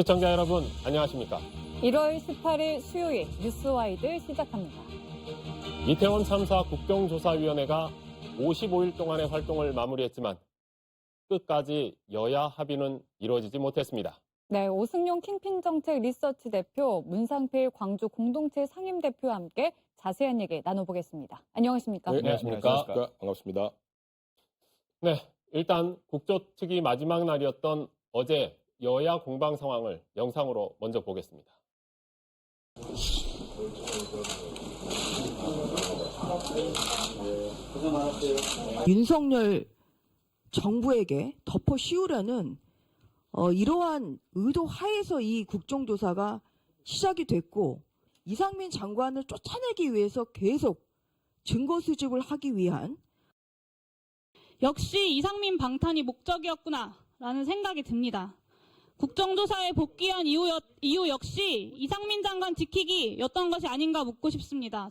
시청자 여러분, 안녕하십니까? 1월 18일 수요일 뉴스와이드 시작합니다. 이태원 참사 국정조사위원회가 55일 동안의 활동을 마무리했지만 끝까지 여야 합의는 이루어지지 못했습니다. 네, 오승용 킹핀 정책 리서치 대표, 문상필 광주 공동체 상임대표와 함께 자세한 얘기 나눠보겠습니다. 안녕하십니까? 네, 안녕하십니까? 반갑습니다. 네, 일단 국조특위 마지막 날이었던 어제 여야 공방 상황을 영상으로 먼저 보겠습니다. 윤석열 정부에게 덮어 씌우려는 이러한 의도 하에서 이 국정조사가 시작이 됐고, 이상민 장관을 쫓아내기 위해서 계속 증거 수집을 하기 위한, 역시 이상민 방탄이 목적이었구나라는 생각이 듭니다. 국정조사에 복귀한 이유 역시 이상민 장관 지키기였던 것이 아닌가 묻고 싶습니다.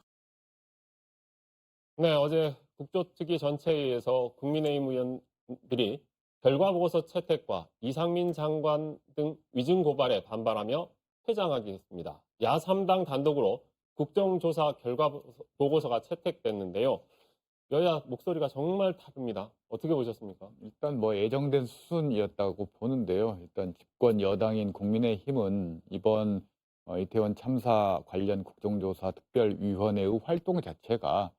네, 어제 국조특위 전체회의에서 국민의힘 의원들이 결과보고서 채택과 이상민 장관 등 위증 고발에 반발하며 퇴장하기 했습니다. 야 3당 단독으로 국정조사 결과보고서가 채택됐는데요. 여야 목소리가 정말 다릅니다. 어떻게 보셨습니까? 일단 예정된 수순이었다고 보는데요. 일단 집권 여당인 국민의힘은 이번 이태원 참사 관련 국정조사 특별위원회의 활동 자체가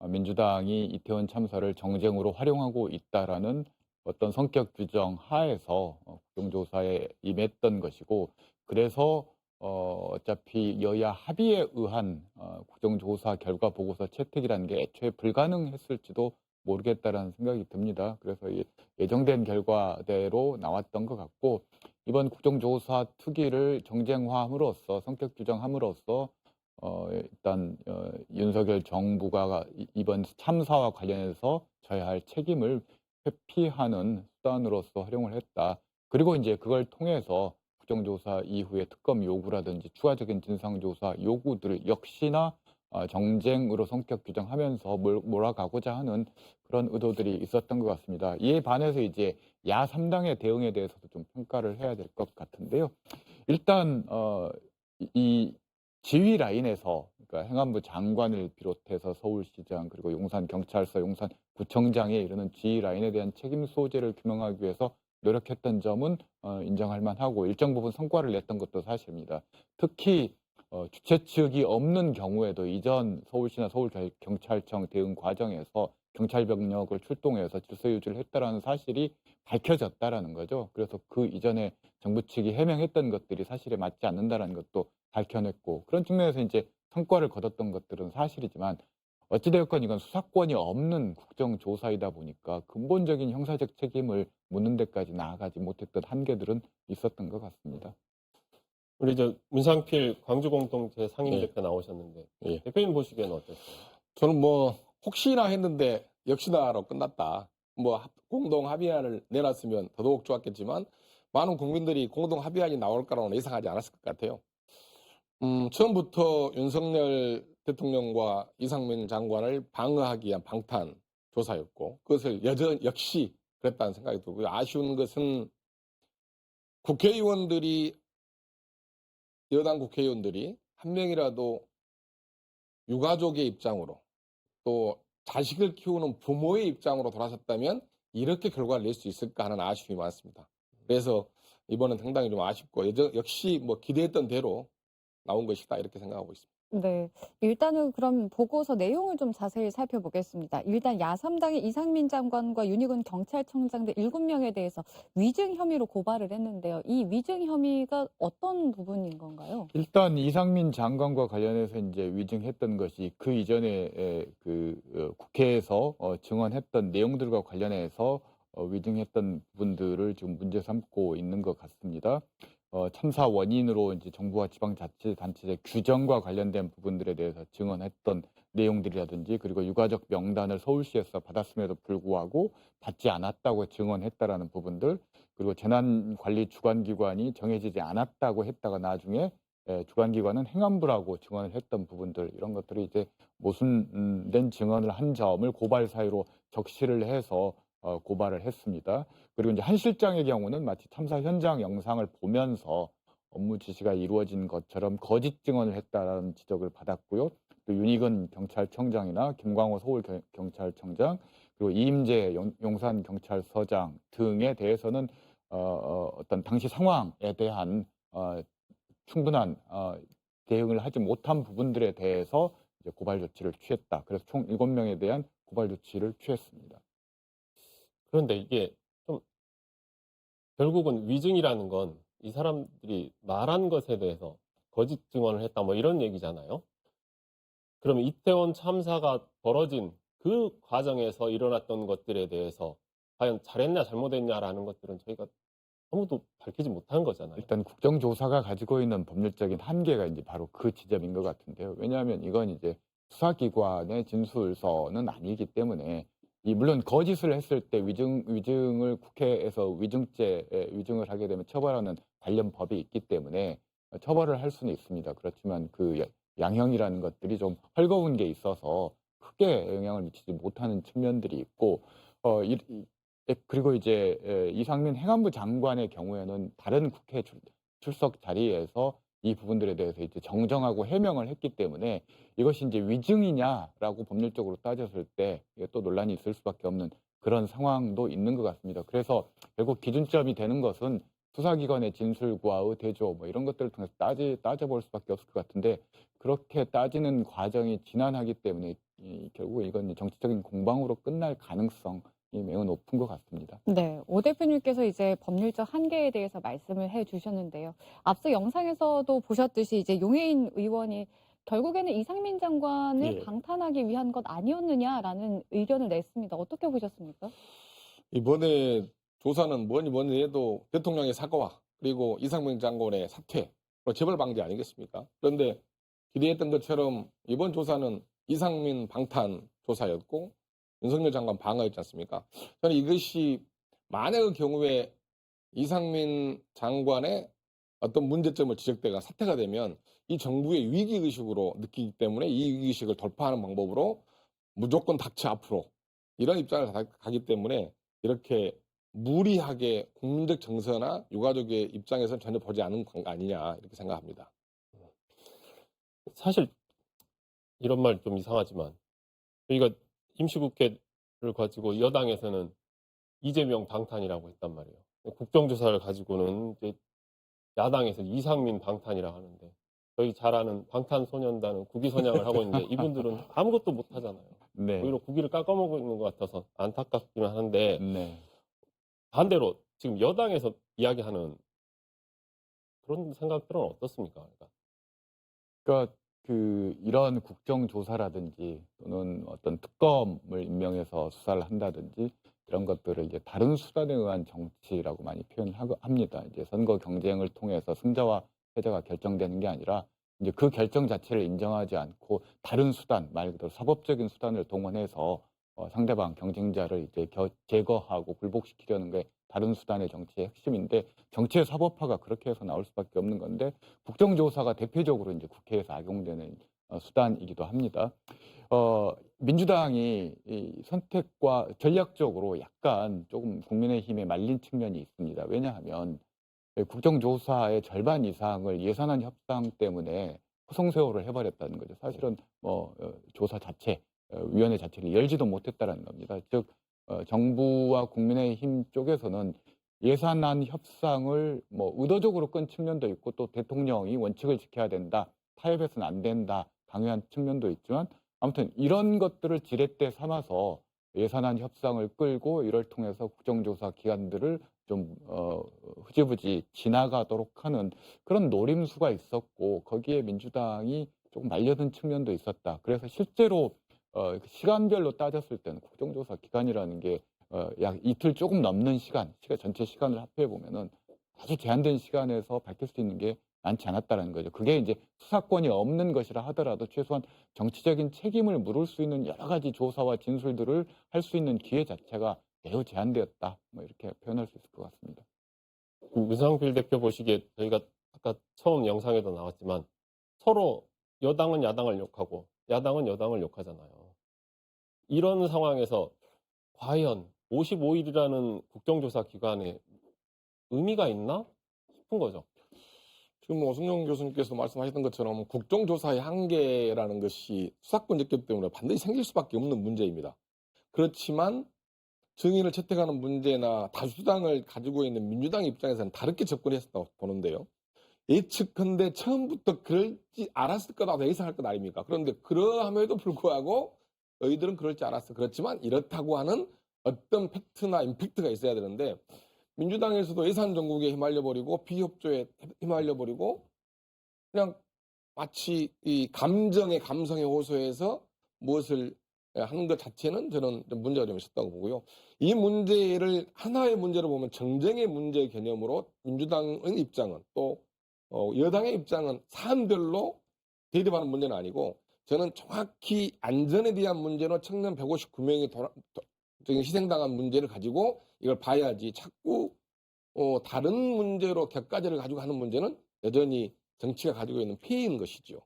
민주당이 이태원 참사를 정쟁으로 활용하고 있다라는 어떤 성격 규정 하에서 국정조사에 임했던 것이고, 그래서 어차피 여야 합의에 의한 국정조사 결과 보고서 채택이라는 게 애초에 불가능했을지도 모르겠다라는 생각이 듭니다. 그래서 예정된 결과대로 나왔던 것 같고, 이번 국정조사 특위를 정쟁화함으로써 성격 규정함으로써 일단 윤석열 정부가 이번 참사와 관련해서 져야 할 책임을 회피하는 수단으로서 활용을 했다. 그리고 이제 그걸 통해서 국정조사 이후에 특검 요구라든지 추가적인 진상조사 요구들을 역시나 정쟁으로 성격 규정하면서 몰아가고자 하는 그런 의도들이 있었던 것 같습니다. 이에 반해서 이제 야 3당의 대응에 대해서도 좀 평가를 해야 될 것 같은데요. 일단 이 지휘 라인에서, 그러니까 행안부 장관을 비롯해서 서울시장 그리고 용산경찰서, 용산구청장에 이르는 지휘 라인에 대한 책임 소재를 규명하기 위해서 노력했던 점은 인정할 만하고 일정 부분 성과를 냈던 것도 사실입니다. 특히 주최 측이 없는 경우에도 이전 서울시나 서울경찰청 대응 과정에서 경찰 병력을 출동해서 질서 유지를 했다라는 사실이 밝혀졌다라는 거죠. 그래서 그 이전에 정부 측이 해명했던 것들이 사실에 맞지 않는다라는 것도 밝혀냈고, 그런 측면에서 이제 성과를 거뒀던 것들은 사실이지만, 어찌되었건 이건 수사권이 없는 국정조사이다 보니까 근본적인 형사적 책임을 묻는 데까지 나아가지 못했던 한계들은 있었던 것 같습니다. 우리 문상필 광주공동체 상임대표 네. 나오셨는데 예. 대표님 보시기에는 어땠어요? 저는 혹시나 했는데 역시나로 끝났다. 공동 합의안을 내놨으면 더더욱 좋았겠지만 많은 국민들이 공동 합의안이 나올 거라고는 예상하지 않았을 것 같아요. 처음부터 윤석열 대통령과 이상민 장관을 방어하기 위한 방탄 조사였고, 그것을 역시 그랬다는 생각이 들고요. 아쉬운 것은 여당 국회의원들이 한 명이라도 유가족의 입장으로, 또 자식을 키우는 부모의 입장으로 돌아섰다면 이렇게 결과를 낼 수 있을까 하는 아쉬움이 많습니다. 그래서 이번엔 상당히 좀 아쉽고, 역시 기대했던 대로 나온 것이다, 이렇게 생각하고 있습니다. 네, 일단은 그럼 보고서 내용을 좀 자세히 살펴보겠습니다. 일단 야3당의 이상민 장관과 윤희근 경찰청장 등 7명에 대해서 위증 혐의로 고발을 했는데요. 이 위증 혐의가 어떤 부분인 건가요? 일단 이상민 장관과 관련해서 이제 위증했던 것이 그 이전에 국회에서 증언했던 내용들과 관련해서 위증했던 부분들을 지금 문제 삼고 있는 것 같습니다. 참사 원인으로 이제 정부와 지방자치단체의 규정과 관련된 부분들에 대해서 증언했던 내용들이라든지, 그리고 유가족 명단을 서울시에서 받았음에도 불구하고 받지 않았다고 증언했다라는 부분들, 그리고 재난관리 주관기관이 정해지지 않았다고 했다가 나중에 주관기관은 행안부라고 증언을 했던 부분들, 이런 것들이 이제 모순된 증언을 한 점을 고발 사유로 적시를 해서 고발을 했습니다. 그리고 이제 한 실장의 경우는 마치 참사 현장 영상을 보면서 업무 지시가 이루어진 것처럼 거짓 증언을 했다라는 지적을 받았고요. 또 윤익은 경찰청장이나 김광호 서울경찰청장 그리고 이임재 용산경찰서장 등에 대해서는 어떤 당시 상황에 대한 충분한 대응을 하지 못한 부분들에 대해서 이제 고발 조치를 취했다. 그래서 총 7명에 대한 고발 조치를 취했습니다. 그런데 이게 좀 결국은 위증이라는 건 이 사람들이 말한 것에 대해서 거짓 증언을 했다 뭐 이런 얘기잖아요. 그러면 이태원 참사가 벌어진 그 과정에서 일어났던 것들에 대해서 과연 잘했냐 잘못했냐라는 것들은 저희가 아무도 밝히지 못한 거잖아요. 일단 국정조사가 가지고 있는 법률적인 한계가 이제 바로 그 지점인 것 같은데요. 왜냐하면 이건 이제 수사기관의 진술서는 아니기 때문에 물론 거짓을 했을 때 위증을 국회에서 위증을 하게 되면 처벌하는 관련 법이 있기 때문에 처벌을 할 수는 있습니다. 그렇지만 그 양형이라는 것들이 좀 헐거운 게 있어서 크게 영향을 미치지 못하는 측면들이 있고 그리고 이제 이상민 행안부 장관의 경우에는 다른 국회 출석 자리에서 이 부분들에 대해서 이제 정정하고 해명을 했기 때문에 이것이 이제 위증이냐라고 법률적으로 따졌을 때 이게 또 논란이 있을 수밖에 없는 그런 상황도 있는 것 같습니다. 그래서 결국 기준점이 되는 것은 수사기관의 진술과의 대조 뭐 이런 것들을 통해서 따져볼 수밖에 없을 것 같은데 그렇게 따지는 과정이 지난하기 때문에 결국 이건 정치적인 공방으로 끝날 가능성이 매우 높은 것 같습니다. 네, 오 대표님께서 이제 법률적 한계에 대해서 말씀을 해주셨는데요. 앞서 영상에서도 보셨듯이 이제 용해인 의원이 결국에는 이상민 장관을 예. 방탄하기 위한 것 아니었느냐라는 의견을 냈습니다. 어떻게 보셨습니까? 이번에 조사는 뭐니 해도 대통령의 사과와 그리고 이상민 장관의 사퇴, 재벌 방지 아니겠습니까? 그런데 기대했던 것처럼 이번 조사는 이상민 방탄 조사였고 윤석열 장관 방어였지 않습니까? 저는 이것이 만약의 경우에 이상민 장관의 어떤 문제점을 지적대가 사퇴가 되면 이 정부의 위기의식으로 느끼기 때문에 이 위기의식을 돌파하는 방법으로 무조건 닥쳐 앞으로 이런 입장을 가기 때문에 이렇게 무리하게 국민적 정서나 유가족의 입장에서는 전혀 보지 않은 거 아니냐 이렇게 생각합니다. 사실 이런 말 좀 이상하지만 저희가 임시국회를 가지고 여당에서는 이재명 방탄이라고 했단 말이에요. 국정조사를 가지고는 이제 야당에서 이상민 방탄이라고 하는데 저희 잘 아는 방탄소년단은 국위선양을 하고 있는데 이분들은 아무것도 못하잖아요. 네. 오히려 국위를 깎아먹고 있는 것 같아서 안타깝기는 한데 네. 반대로 지금 여당에서 이야기하는 그런 생각들은 어떻습니까? 그러니까 이런 국정조사라든지 또는 어떤 특검을 임명해서 수사를 한다든지 그런 것들을 이제 다른 수단에 의한 정치라고 많이 표현합니다. 이제 선거 경쟁을 통해서 승자와 패자가 결정되는 게 아니라 이제 그 결정 자체를 인정하지 않고 다른 수단, 말 그대로 사법적인 수단을 동원해서 상대방 경쟁자를 이제 제거하고 굴복시키려는 게 다른 수단의 정치의 핵심인데 정치의 사법화가 그렇게 해서 나올 수밖에 없는 건데 국정조사가 대표적으로 이제 국회에서 악용되는 수단이기도 합니다. 민주당이 이 선택과 전략적으로 약간 조금 국민의힘에 말린 측면이 있습니다. 왜냐하면 국정조사의 절반 이상을 예산안 협상 때문에 허송세월을 해버렸다는 거죠. 사실은 조사 자체, 위원회 자체를 열지도 못했다는 겁니다. 즉 정부와 국민의힘 쪽에서는 예산안 협상을 의도적으로 끈 측면도 있고 또 대통령이 원칙을 지켜야 된다, 타협해서는 안 된다, 강요한 측면도 있지만 아무튼 이런 것들을 지렛대 삼아서 예산안 협상을 끌고 이를 통해서 국정조사 기관들을 좀 흐지부지 지나가도록 하는 그런 노림수가 있었고 거기에 민주당이 조금 말려든 측면도 있었다. 그래서 실제로 시간별로 따졌을 때는 국정조사 기간이라는 게 약 이틀 조금 넘는 시간, 전체 시간을 합해 보면은 아주 제한된 시간에서 밝힐 수 있는 게 많지 않았다는 거죠. 그게 이제 수사권이 없는 것이라 하더라도 최소한 정치적인 책임을 물을 수 있는 여러 가지 조사와 진술들을 할 수 있는 기회 자체가 매우 제한되었다. 이렇게 표현할 수 있을 것 같습니다. 문상필 대표 보시기에 저희가 아까 처음 영상에도 나왔지만 서로 여당은 야당을 욕하고 야당은 여당을 욕하잖아요. 이런 상황에서 과연 55일이라는 국정조사 기간에 의미가 있나 싶은 거죠. 지금 오승용 교수님께서 말씀하셨던 것처럼 국정조사의 한계라는 것이 수사권 접견 때문에 반드시 생길 수밖에 없는 문제입니다. 그렇지만 증인을 채택하는 문제나 다수당을 가지고 있는 민주당 입장에서는 다르게 접근했다고 보는데요. 예측컨대 처음부터 그럴지 알았을 거라고 예상할 것 아닙니까? 그런데 그러함에도 불구하고 너희들은 그럴지 알았어. 그렇지만 이렇다고 하는 어떤 팩트나 임팩트가 있어야 되는데 민주당에서도 예산 정국에 휘말려버리고 비협조에 휘말려버리고 그냥 마치 이 감성에 호소해서 무엇을 하는 것 자체는 저는 좀 문제가 좀 있었다고 보고요. 이 문제를 하나의 문제로 보면 정쟁의 문제 개념으로 민주당의 입장은 또 여당의 입장은 사안별로 대립하는 문제는 아니고 저는 정확히 안전에 대한 문제로 청년 159명이 희생당한 문제를 가지고 이걸 봐야지 자꾸 다른 문제로 격가지를 가지고 하는 문제는 여전히 정치가 가지고 있는 폐해인 것이죠.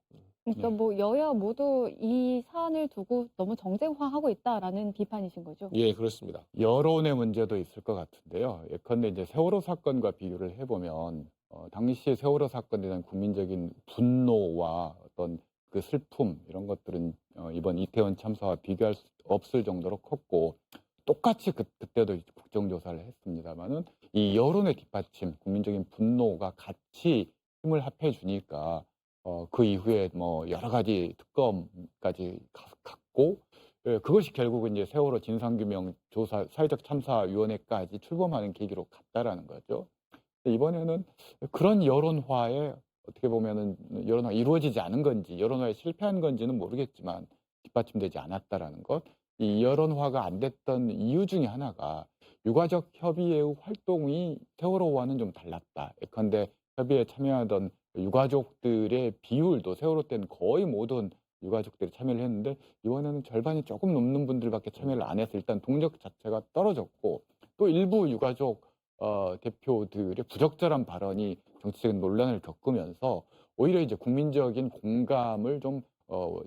그러니까 뭐 여야 모두 이 사안을 두고 너무 정쟁화하고 있다라는 비판이신 거죠? 예, 그렇습니다. 여론의 문제도 있을 것 같은데요. 예컨대 이제 세월호 사건과 비교를 해보면 당시 세월호 사건에 대한 국민적인 분노와 어떤 그 슬픔 이런 것들은 이번 이태원 참사와 비교할 수 없을 정도로 컸고 똑같이 그때도 국정조사를 했습니다만은 이 여론의 뒷받침, 국민적인 분노가 같이 힘을 합해 주니까 그 이후에 뭐 여러 가지 특검까지 갔고 그것이 결국은 이제 세월호 진상규명 조사 사회적 참사위원회까지 출범하는 계기로 갔다라는 거죠. 이번에는 그런 여론화에 어떻게 보면은 여론화 이루어지지 않은 건지 여론화에 실패한 건지는 모르겠지만 뒷받침되지 않았다라는 것. 이 여론화가 안 됐던 이유 중에 하나가 유가족 협의회 활동이 세월호와는 좀 달랐다. 예컨대 협의에 참여하던 유가족들의 비율도 세월호 때는 거의 모든 유가족들이 참여를 했는데 이번에는 절반이 조금 넘는 분들밖에 참여를 안 해서 일단 동력 자체가 떨어졌고 또 일부 유가족 대표들의 부적절한 발언이 정치적인 논란을 겪으면서 오히려 이제 국민적인 공감을 좀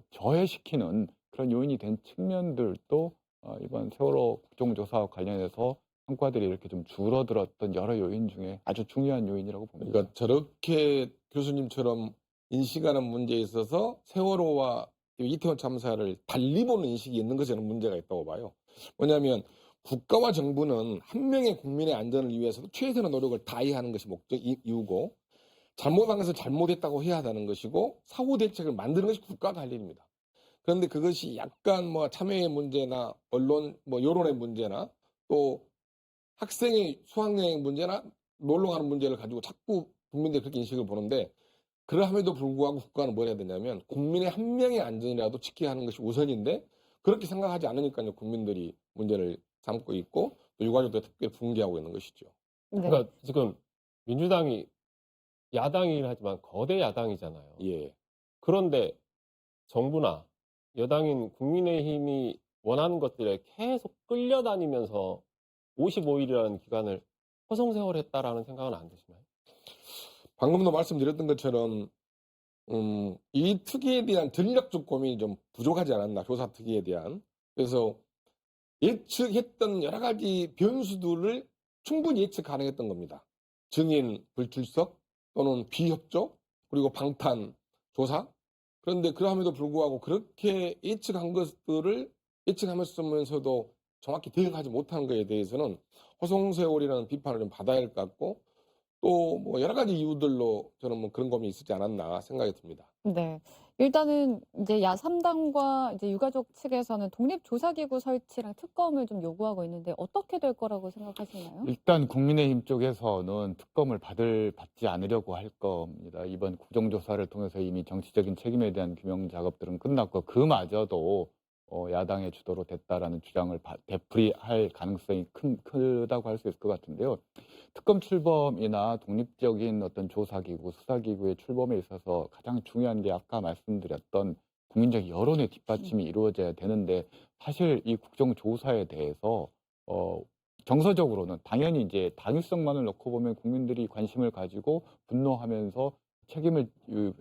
저해시키는 그런 요인이 된 측면들도 이번 세월호 국정조사와 관련해서 성과들이 이렇게 좀 줄어들었던 여러 요인 중에 아주 중요한 요인이라고 봅니다. 그러니까 저렇게 교수님처럼 인식하는 문제에 있어서 세월호와 이태원 참사를 달리 보는 인식이 있는 것에는 문제가 있다고 봐요. 뭐냐면 국가와 정부는 한 명의 국민의 안전을 위해서도 최선의 노력을 다해야 하는 것이 이유고 잘못한 것을 잘못했다고 해야 하는 것이고 사후 대책을 만드는 것이 국가가 할 일입니다. 그런데 그것이 약간 뭐 참여의 문제나 언론 뭐 여론의 문제나 또 학생의 수학여행 문제나 놀러 가는 문제를 가지고 자꾸 국민들이 그렇게 인식을 보는데 그러함에도 불구하고 국가는 뭘 해야 되냐면 국민의 한 명의 안전이라도 지켜야 하는 것이 우선인데 그렇게 생각하지 않으니까요 국민들이 문제를 삼고 있고 또 유가족들이 특별히 붕괴하고 있는 것이죠. 네. 그러니까 지금 민주당이 야당이긴 하지만 거대 야당이잖아요. 예. 그런데 정부나 여당인 국민의힘이 원하는 것들에 계속 끌려다니면서 55일이라는 기간을 허송세월했다라는 생각은 안 드시나요? 방금도 말씀드렸던 것처럼 이 특위에 대한 전략적 고민이 좀 부족하지 않았나 조사 특위에 대한. 그래서 예측했던 여러 가지 변수들을 충분히 예측 가능했던 겁니다. 증인 불출석 또는 비협조 그리고 방탄 조사. 그런데 그럼에도 불구하고 그렇게 예측한 것들을 예측하면서도 정확히 대응하지 못한 것에 대해서는 허송세월이라는 비판을 좀 받아야 할 것 같고 또 뭐 여러 가지 이유들로 저는 뭐 그런 고민이 있었지 않았나 생각이 듭니다. 네. 일단은 이제 야3당과 이제 유가족 측에서는 독립조사기구 설치랑 특검을 좀 요구하고 있는데 어떻게 될 거라고 생각하시나요? 일단 국민의힘 쪽에서는 특검을 받지 않으려고 할 겁니다. 이번 국정조사를 통해서 이미 정치적인 책임에 대한 규명 작업들은 끝났고 그마저도 야당의 주도로 됐다라는 주장을 되풀이할 가능성이 크다고 할 수 있을 것 같은데요. 특검 출범이나 독립적인 어떤 조사기구, 수사기구의 출범에 있어서 가장 중요한 게 아까 말씀드렸던 국민적 여론의 뒷받침이 이루어져야 되는데 사실 이 국정조사에 대해서 정서적으로는 당연히 이제 당위성만을 놓고 보면 국민들이 관심을 가지고 분노하면서 책임을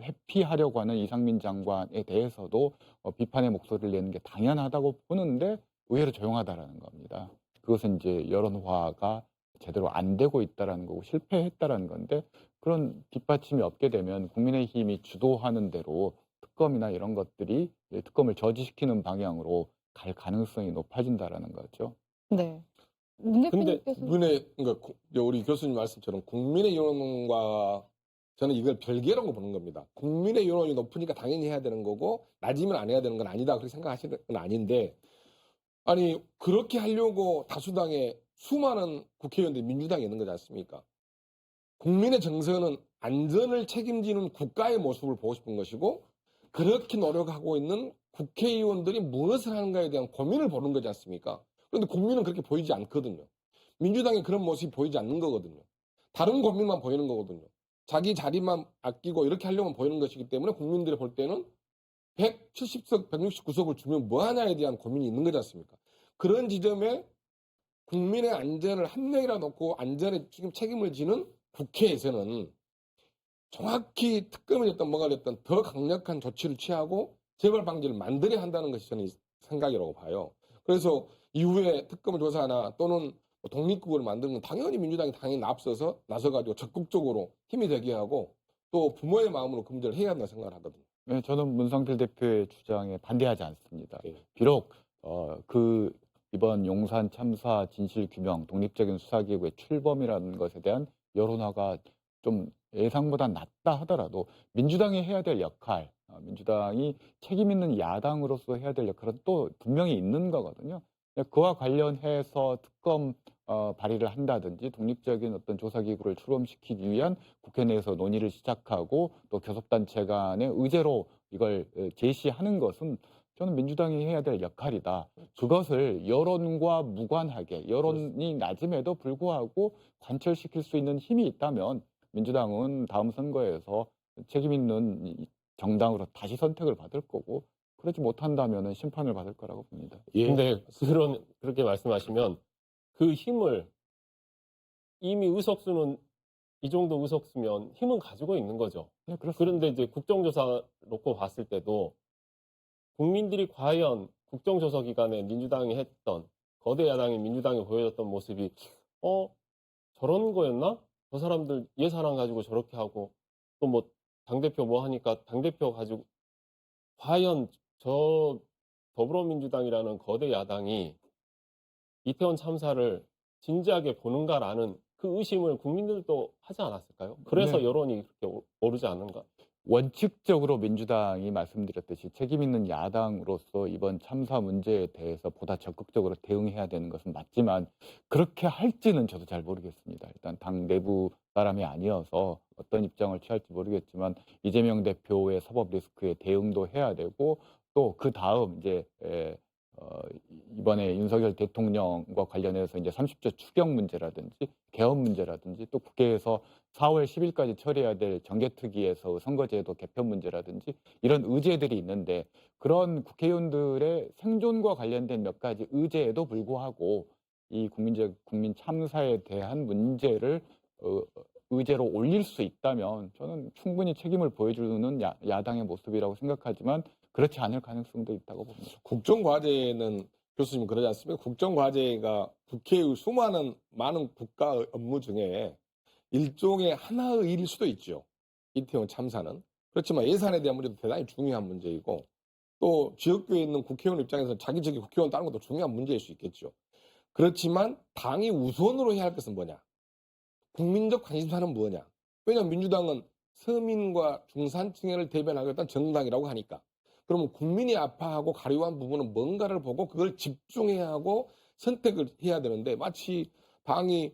회피하려고 하는 이상민 장관에 대해서도 비판의 목소리를 내는 게 당연하다고 보는데 의외로 조용하다라는 겁니다. 그것은 이제 여론화가 제대로 안 되고 있다라는 거고 실패했다라는 건데 그런 뒷받침이 없게 되면 국민의힘이 주도하는 대로 특검이나 이런 것들이 특검을 저지시키는 방향으로 갈 가능성이 높아진다라는 거죠. 네. 문 근데 대표님께서 그러니까 우리 교수님 말씀처럼 국민의 여론과 저는 이걸 별개라고 보는 겁니다. 국민의 여론이 높으니까 당연히 해야 되는 거고 낮으면 안 해야 되는 건 아니다 그렇게 생각하시는 건 아닌데 아니 그렇게 하려고 다수당의 수많은 국회의원들이 민주당에 있는 거지 않습니까? 국민의 정서는 안전을 책임지는 국가의 모습을 보고 싶은 것이고 그렇게 노력하고 있는 국회의원들이 무엇을 하는가에 대한 고민을 보는 거지 않습니까? 그런데 국민은 그렇게 보이지 않거든요. 민주당에 그런 모습이 보이지 않는 거거든요. 다른 고민만 보이는 거거든요. 자기 자리만 아끼고 이렇게 하려면 보이는 것이기 때문에 국민들이 볼 때는 170석, 169석을 주면 뭐하냐에 대한 고민이 있는 거지 않습니까? 그런 지점에 국민의 안전을 한 명이라 놓고 안전에 지금 책임을 지는 국회에서는 정확히 특검이 됐든 뭐가 됐든 더 강력한 조치를 취하고 재발 방지를 만들어야 한다는 것이 저는 생각이라고 봐요. 그래서 이후에 특검을 조사하나 또는 독립국을 만드는 건 당연히 민주당이 당연히 나서가지고 적극적으로 힘이 되게 하고 또 부모의 마음으로 그 문제를 해야 한다고 생각을 하거든요. 네, 저는 문성필 대표의 주장에 반대하지 않습니다. 예. 비록 이번 용산 참사 진실 규명 독립적인 수사기구의 출범이라는 것에 대한 여론화가 좀 예상보다 낮다 하더라도 민주당이 해야 될 역할, 민주당이 책임 있는 야당으로서 해야 될 역할은 또 분명히 있는 거거든요. 그와 관련해서 특검 발의를 한다든지 독립적인 어떤 조사기구를 출범시키기 위한 국회 내에서 논의를 시작하고 또 교섭단체 간의 의제로 이걸 제시하는 것은 저는 민주당이 해야 될 역할이다. 그것을 여론과 무관하게 여론이 낮음에도 불구하고 관철시킬 수 있는 힘이 있다면 민주당은 다음 선거에서 책임 있는 정당으로 다시 선택을 받을 거고 그러지 못한다면 심판을 받을 거라고 봅니다. 근데 그렇게 말씀하시면 그 힘을 이미 의석수는 이 정도 의석수면 힘은 가지고 있는 거죠. 네, 그렇습니다. 그런데 이제 국정조사 놓고 봤을 때도 국민들이 과연 국정조사 기간에 민주당이 했던 거대 야당인 민주당이 보여줬던 모습이 저런 거였나? 저 사람들 예산안 가지고 저렇게 하고 또 뭐 당대표 뭐 하니까 당대표 가지고 과연 저 더불어민주당이라는 거대 야당이 이태원 참사를 진지하게 보는가라는 그 의심을 국민들도 하지 않았을까요? 그래서 네. 여론이 그렇게 오르지 않는가? 원칙적으로 민주당이 말씀드렸듯이 책임 있는 야당으로서 이번 참사 문제에 대해서 보다 적극적으로 대응해야 되는 것은 맞지만 그렇게 할지는 저도 잘 모르겠습니다. 일단 당 내부 사람이 아니어서 어떤 입장을 취할지 모르겠지만 이재명 대표의 사법 리스크에 대응도 해야 되고 또 그 다음 이제 이번에 윤석열 대통령과 관련해서 이제 30조 추경 문제라든지 개헌 문제라든지 또 국회에서 4월 10일까지 처리해야 될 정개특위에서 선거제도 개편 문제라든지 이런 의제들이 있는데 그런 국회의원들의 생존과 관련된 몇 가지 의제에도 불구하고 이 국민 참사에 대한 문제를 의제로 올릴 수 있다면 저는 충분히 책임을 보여주는 야당의 모습이라고 생각하지만 그렇지 않을 가능성도 있다고 봅니다. 국정과제는 교수님 그러지 않습니까? 국정과제가 국회의 많은 국가 업무 중에 일종의 하나의 일일 수도 있죠. 이태원 참사는. 그렇지만 예산에 대한 문제도 대단히 중요한 문제이고 또 지역구에 있는 국회의원 입장에서는 자기 지역의 국회의원 다른 것도 중요한 문제일 수 있겠죠. 그렇지만 당이 우선으로 해야 할 것은 뭐냐? 국민적 관심사는 뭐냐? 왜냐하면 민주당은 서민과 중산층을 대변하겠다는 정당이라고 하니까. 그러면 국민이 아파하고 가려운 부분은 뭔가를 보고 그걸 집중해야 하고 선택을 해야 되는데 마치 당이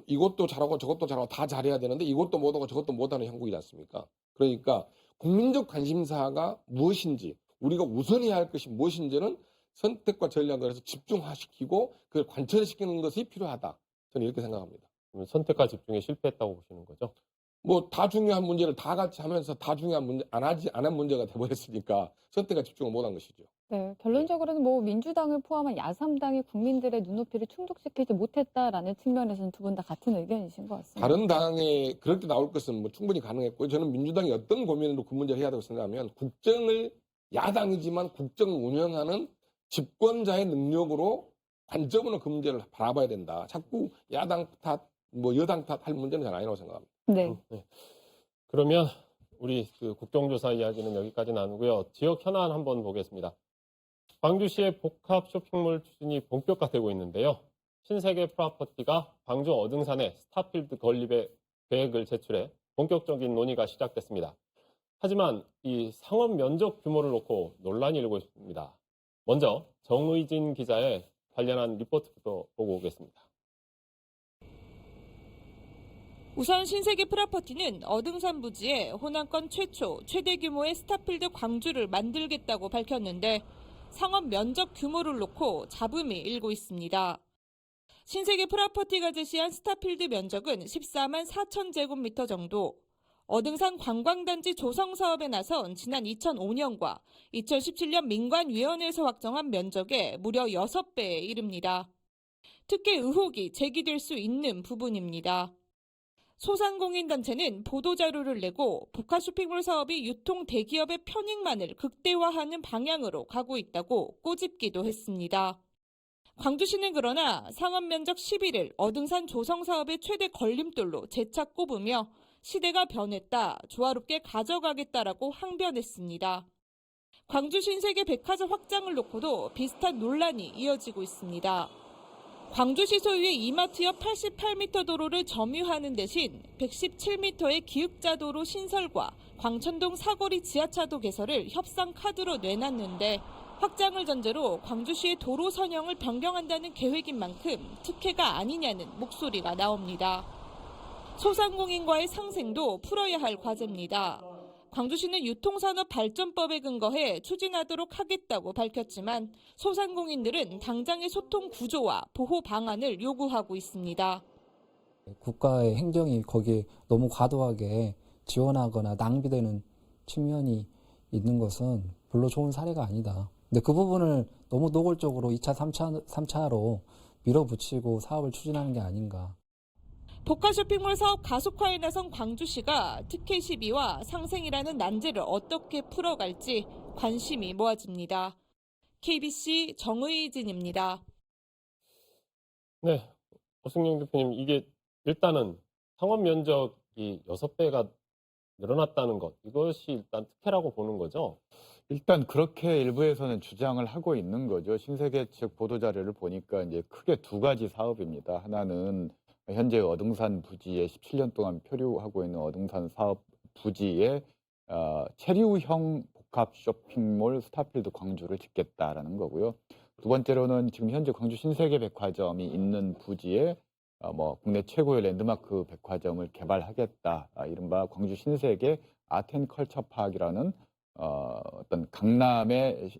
이것도 잘하고 저것도 잘하고 다 잘해야 되는데 이것도 못하고 저것도 못하는 형국이지 않습니까? 그러니까 국민적 관심사가 무엇인지 우리가 우선해야 할 것이 무엇인지는 선택과 전략을 해서 집중화시키고 그걸 관철시키는 것이 필요하다. 저는 이렇게 생각합니다. 선택과 집중에 실패했다고 보시는 거죠? 뭐 다 중요한 문제를 다 같이 하면서 다 중요한 문제 안 한 문제가 돼버렸으니까 선택과 집중을 못한 것이죠. 네, 결론적으로는 뭐 민주당을 포함한 야3당이 국민들의 눈높이를 충족시키지 못했다라는 측면에서는 두 분 다 같은 의견이신 것 같습니다. 다른 당에 그렇게 나올 것은 뭐 충분히 가능했고요. 저는 민주당이 어떤 고민으로 그 문제를 해야 된다고 생각하면 국정을 야당이지만 국정을 운영하는 집권자의 능력으로 관점으로 그 문제를 바라봐야 된다. 자꾸 야당 탓, 뭐 여당 탓 할 문제는 잘 아니라고 생각합니다. 네. 네. 그러면 우리 그 국정조사 이야기는 여기까지 나누고요. 지역 현안 한번 보겠습니다. 광주시의 복합 쇼핑몰 추진이 본격화되고 있는데요. 신세계 프로퍼티가 광주 어등산에 스타필드 건립의 계획을 제출해 본격적인 논의가 시작됐습니다. 하지만 이 상업 면적 규모를 놓고 논란이 일고 있습니다. 먼저 정의진 기자의 관련한 리포트부터 보고 오겠습니다. 우선 신세계 프로퍼티는 어등산 부지에 호남권 최초, 최대 규모의 스타필드 광주를 만들겠다고 밝혔는데 상업 면적 규모를 놓고 잡음이 일고 있습니다. 신세계 프로퍼티가 제시한 스타필드 면적은 14만 4천 제곱미터 정도, 어등산 관광단지 조성 사업에 나선 지난 2005년과 2017년 민관위원회에서 확정한 면적의 무려 6배에 이릅니다. 특혜 의혹이 제기될 수 있는 부분입니다. 소상공인단체는 보도자료를 내고 복합 쇼핑몰 사업이 유통 대기업의 편익만을 극대화하는 방향으로 가고 있다고 꼬집기도 했습니다. 광주시는 그러나 상업면적 11을 어등산 조성 사업의 최대 걸림돌로 재차 꼽으며 시대가 변했다, 조화롭게 가져가겠다라고 항변했습니다. 광주 신세계 백화점 확장을 놓고도 비슷한 논란이 이어지고 있습니다. 광주시 소유의 이마트 옆 88m 도로를 점유하는 대신 117m의 기역자 도로 신설과 광천동 사거리 지하차도 개설을 협상 카드로 내놨는데 확장을 전제로 광주시의 도로 선형을 변경한다는 계획인 만큼 특혜가 아니냐는 목소리가 나옵니다. 소상공인과의 상생도 풀어야 할 과제입니다. 광주시는 유통산업발전법에 근거해 추진하도록 하겠다고 밝혔지만 소상공인들은 당장의 소통 구조와 보호 방안을 요구하고 있습니다. 국가의 행정이 거기에 너무 과도하게 지원하거나 낭비되는 측면이 있는 것은 별로 좋은 사례가 아니다. 근데 그 부분을 너무 노골적으로 2차, 3차로 밀어붙이고 사업을 추진하는 게 아닌가. 복합 쇼핑몰 사업 가속화에 나선 광주시가 특혜 시비와 상생이라는 난제를 어떻게 풀어갈지 관심이 모아집니다. KBC 정의진입니다. 네, 오승용 대표님, 이게 일단은 상업 면적이 6배가 늘어났다는 것, 이것이 일단 특혜라고 보는 거죠? 일단 그렇게 일부에서는 주장을 하고 있는 거죠. 신세계 측 보도자료를 보니까 이제 크게 두 가지 사업입니다. 하나는 현재 어등산 부지에 17년 동안 표류하고 있는 어등산 사업 부지에 체류형 복합 쇼핑몰 스타필드 광주를 짓겠다라는 거고요. 두 번째로는 지금 현재 광주 신세계 백화점이 있는 부지에 국내 최고의 랜드마크 백화점을 개발하겠다. 이른바 광주 신세계 아트앤컬처 파크라는 어떤 강남의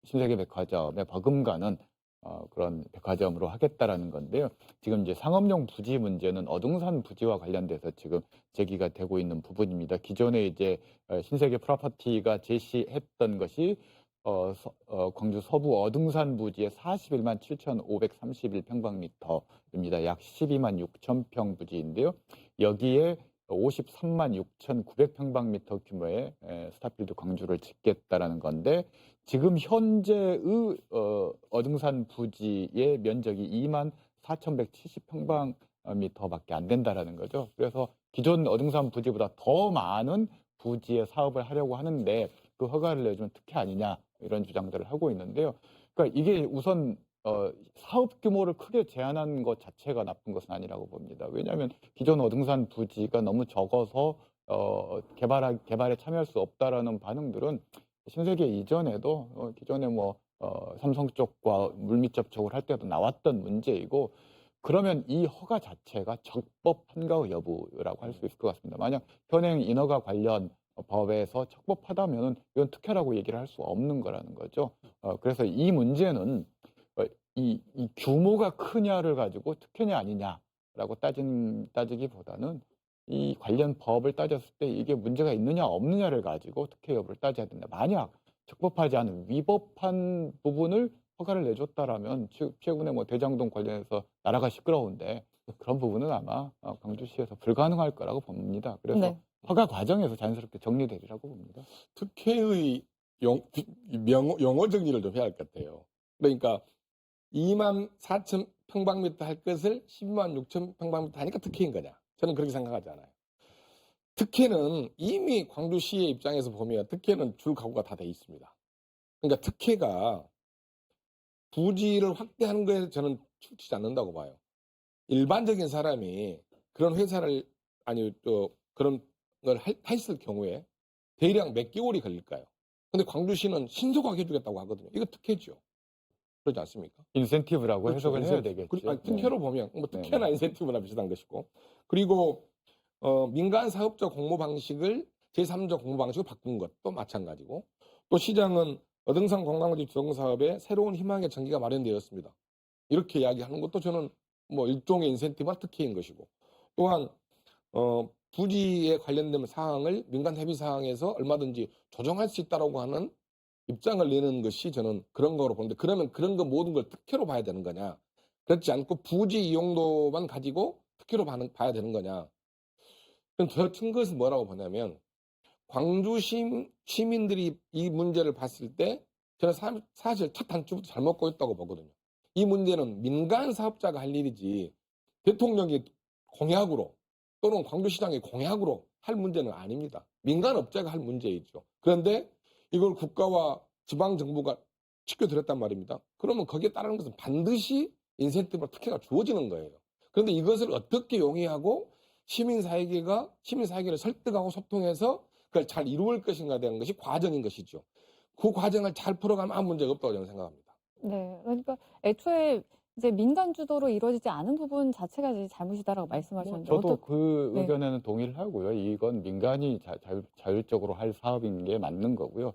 신세계 백화점에 버금가는 그런 백화점으로 하겠다라는 건데요. 지금 이제 상업용 부지 문제는 어등산 부지와 관련돼서 지금 제기가 되고 있는 부분입니다. 기존에 이제 신세계 프로퍼티가 제시했던 것이 광주 서부 어등산 부지의 41만 7,531평방미터입니다. 약 12만 6천 평 부지인데요. 여기에 53만 6,900평방미터 규모의 스타필드 광주를 짓겠다라는 건데 지금 현재의 어등산 부지의 면적이 2만 4,170평방미터밖에 안 된다라는 거죠. 그래서 기존 어등산 부지보다 더 많은 부지의 사업을 하려고 하는데 그 허가를 내주면 특혜 아니냐 이런 주장들을 하고 있는데요. 그러니까 이게 우선 사업 규모를 크게 제한한 것 자체가 나쁜 것은 아니라고 봅니다. 왜냐하면 기존 어등산 부지가 너무 적어서 개발에 참여할 수 없다라는 반응들은 신세계 이전에도 기존에 삼성 쪽과 물밑 접촉을 할 때도 나왔던 문제이고 그러면 이 허가 자체가 적법한가 여부라고 할 수 있을 것 같습니다. 만약 현행 인허가 관련 법에서 적법하다면 이건 특혜라고 얘기를 할 수 없는 거라는 거죠. 그래서 이 문제는 이 규모가 크냐를 가지고 특혜냐 아니냐라고 따지기보다는 이 관련 법을 따졌을 때 이게 문제가 있느냐 없느냐를 가지고 특혜 여부를 따져야 된다. 만약 적법하지 않은 위법한 부분을 허가를 내줬다라면 최근에 대장동 관련해서 나라가 시끄러운데 그런 부분은 아마 광주시에서 불가능할 거라고 봅니다. 그래서 네. 허가 과정에서 자연스럽게 정리되리라고 봅니다. 특혜의 용어 정리를 좀 해야 할 것 같아요. 그러니까 2만 4천 평방미터 할 것을 12만 6천 평방미터 하니까 특혜인 거냐? 저는 그렇게 생각하지 않아요. 특혜는 이미 광주시의 입장에서 보면 특혜는 줄 각오가 다 돼 있습니다. 그러니까 특혜가 부지를 확대하는 거에 저는 치우치지 않는다고 봐요. 일반적인 사람이 그런 회사를 아니 또 그런 걸 했을 경우에 대략 몇 개월이 걸릴까요? 근데 광주시는 신속하게 해주겠다고 하거든요. 이거 특혜죠. 그렇지 않습니까? 인센티브라고 그렇죠. 해석을 해야 되겠죠. 아니, 특혜로 보면 뭐 네, 특혜나 네. 인센티브나 비슷한 것이고, 그리고 민간 사업자 공모 방식을 제3자 공모 방식으로 바꾼 것도 마찬가지고, 또 시장은 어등산 관광지 조성 사업에 새로운 희망의 전기가 마련되었습니다. 이렇게 이야기하는 것도 저는 뭐 일종의 인센티브와 특혜인 것이고, 또한 부지에 관련된 사항을 민간 협의 사항에서 얼마든지 조정할 수 있다라고 하는 입장을 내는 것이 저는 그런 거로 보는데, 그러면 그런 거 모든 걸 특혜로 봐야 되는 거냐? 그렇지 않고 부지 이용도만 가지고 특혜로 봐야 되는 거냐? 그럼 더 큰 것은 뭐라고 보냐면, 광주 시민들이 이 문제를 봤을 때 저는 사실 첫 단추부터 잘못 꼬였다고 보거든요. 이 문제는 민간 사업자가 할 일이지 대통령이 공약으로 또는 광주시장의 공약으로 할 문제는 아닙니다. 민간 업자가 할 문제이죠. 그런데 이걸 국가와 지방정부가 지켜드렸단 말입니다. 그러면 거기에 따르는 것은 반드시 인센티브나 특혜가 주어지는 거예요. 그런데 이것을 어떻게 용이하고 시민사회계를 설득하고 소통해서 그걸 잘 이루을 것인가에 대한 것이 과정인 것이죠. 그 과정을 잘 풀어가면 아무 문제가 없다고 저는 생각합니다. 네, 그러니까 애초에 이제 민간 주도로 이루어지지 않은 부분 자체가 이제 잘못이다라고 말씀하셨는데 저도 그 네. 의견에는 동의를 하고요. 이건 민간이 자율적으로 할 사업인 게 맞는 거고요.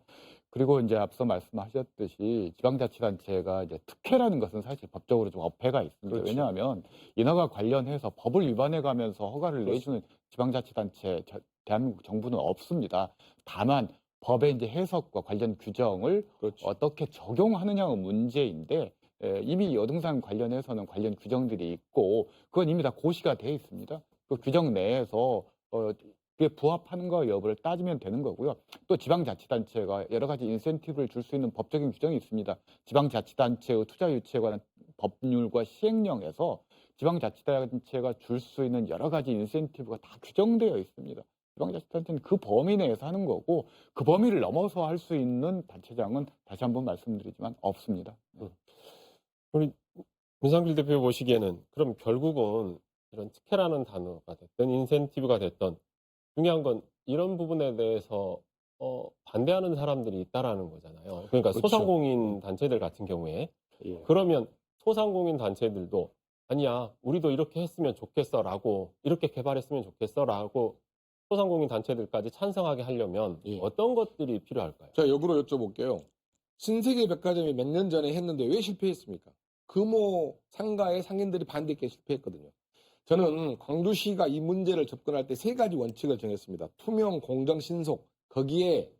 그리고 이제 앞서 말씀하셨듯이 지방자치단체가 이제 특혜라는 것은 사실 법적으로 좀 어폐가 있습니다. 그렇죠. 왜냐하면 인허가 관련해서 법을 위반해 가면서 허가를 내주는 지방자치단체 대한민국 정부는 없습니다. 다만 법의 이제 해석과 관련 규정을 그렇죠. 어떻게 적용하느냐가 문제인데, 이미 여등산 관련해서는 관련 규정들이 있고 그건 이미 다 고시가 돼 있습니다. 그 규정 내에서 그게 부합하는가 여부를 따지면 되는 거고요. 또 지방자치단체가 여러 가지 인센티브를 줄 수 있는 법적인 규정이 있습니다. 지방자치단체의 투자 유치에 관한 법률과 시행령에서 지방자치단체가 줄 수 있는 여러 가지 인센티브가 다 규정되어 있습니다. 지방자치단체는 그 범위 내에서 하는 거고, 그 범위를 넘어서 할 수 있는 단체장은 다시 한번 말씀드리지만 없습니다. 우리 문상길 대표 보시기에는 그럼 결국은 이런 특혜라는 단어가 됐든 인센티브가 됐던 중요한 건 이런 부분에 대해서 반대하는 사람들이 있다라는 거잖아요. 그러니까 그렇죠. 소상공인 단체들 같은 경우에 예. 그러면 소상공인 단체들도 아니야 우리도 이렇게 했으면 좋겠어라고 이렇게 개발했으면 좋겠어라고 소상공인 단체들까지 찬성하게 하려면 예. 어떤 것들이 필요할까요? 자, 역으로 여쭤볼게요. 신세계 백화점이 몇 년 전에 했는데 왜 실패했습니까? 금호 상가의 상인들이 반대했기에 실패했거든요. 저는 광주시가 이 문제를 접근할 때 세 가지 원칙을 정했습니다. 투명, 공정, 신속. 거기에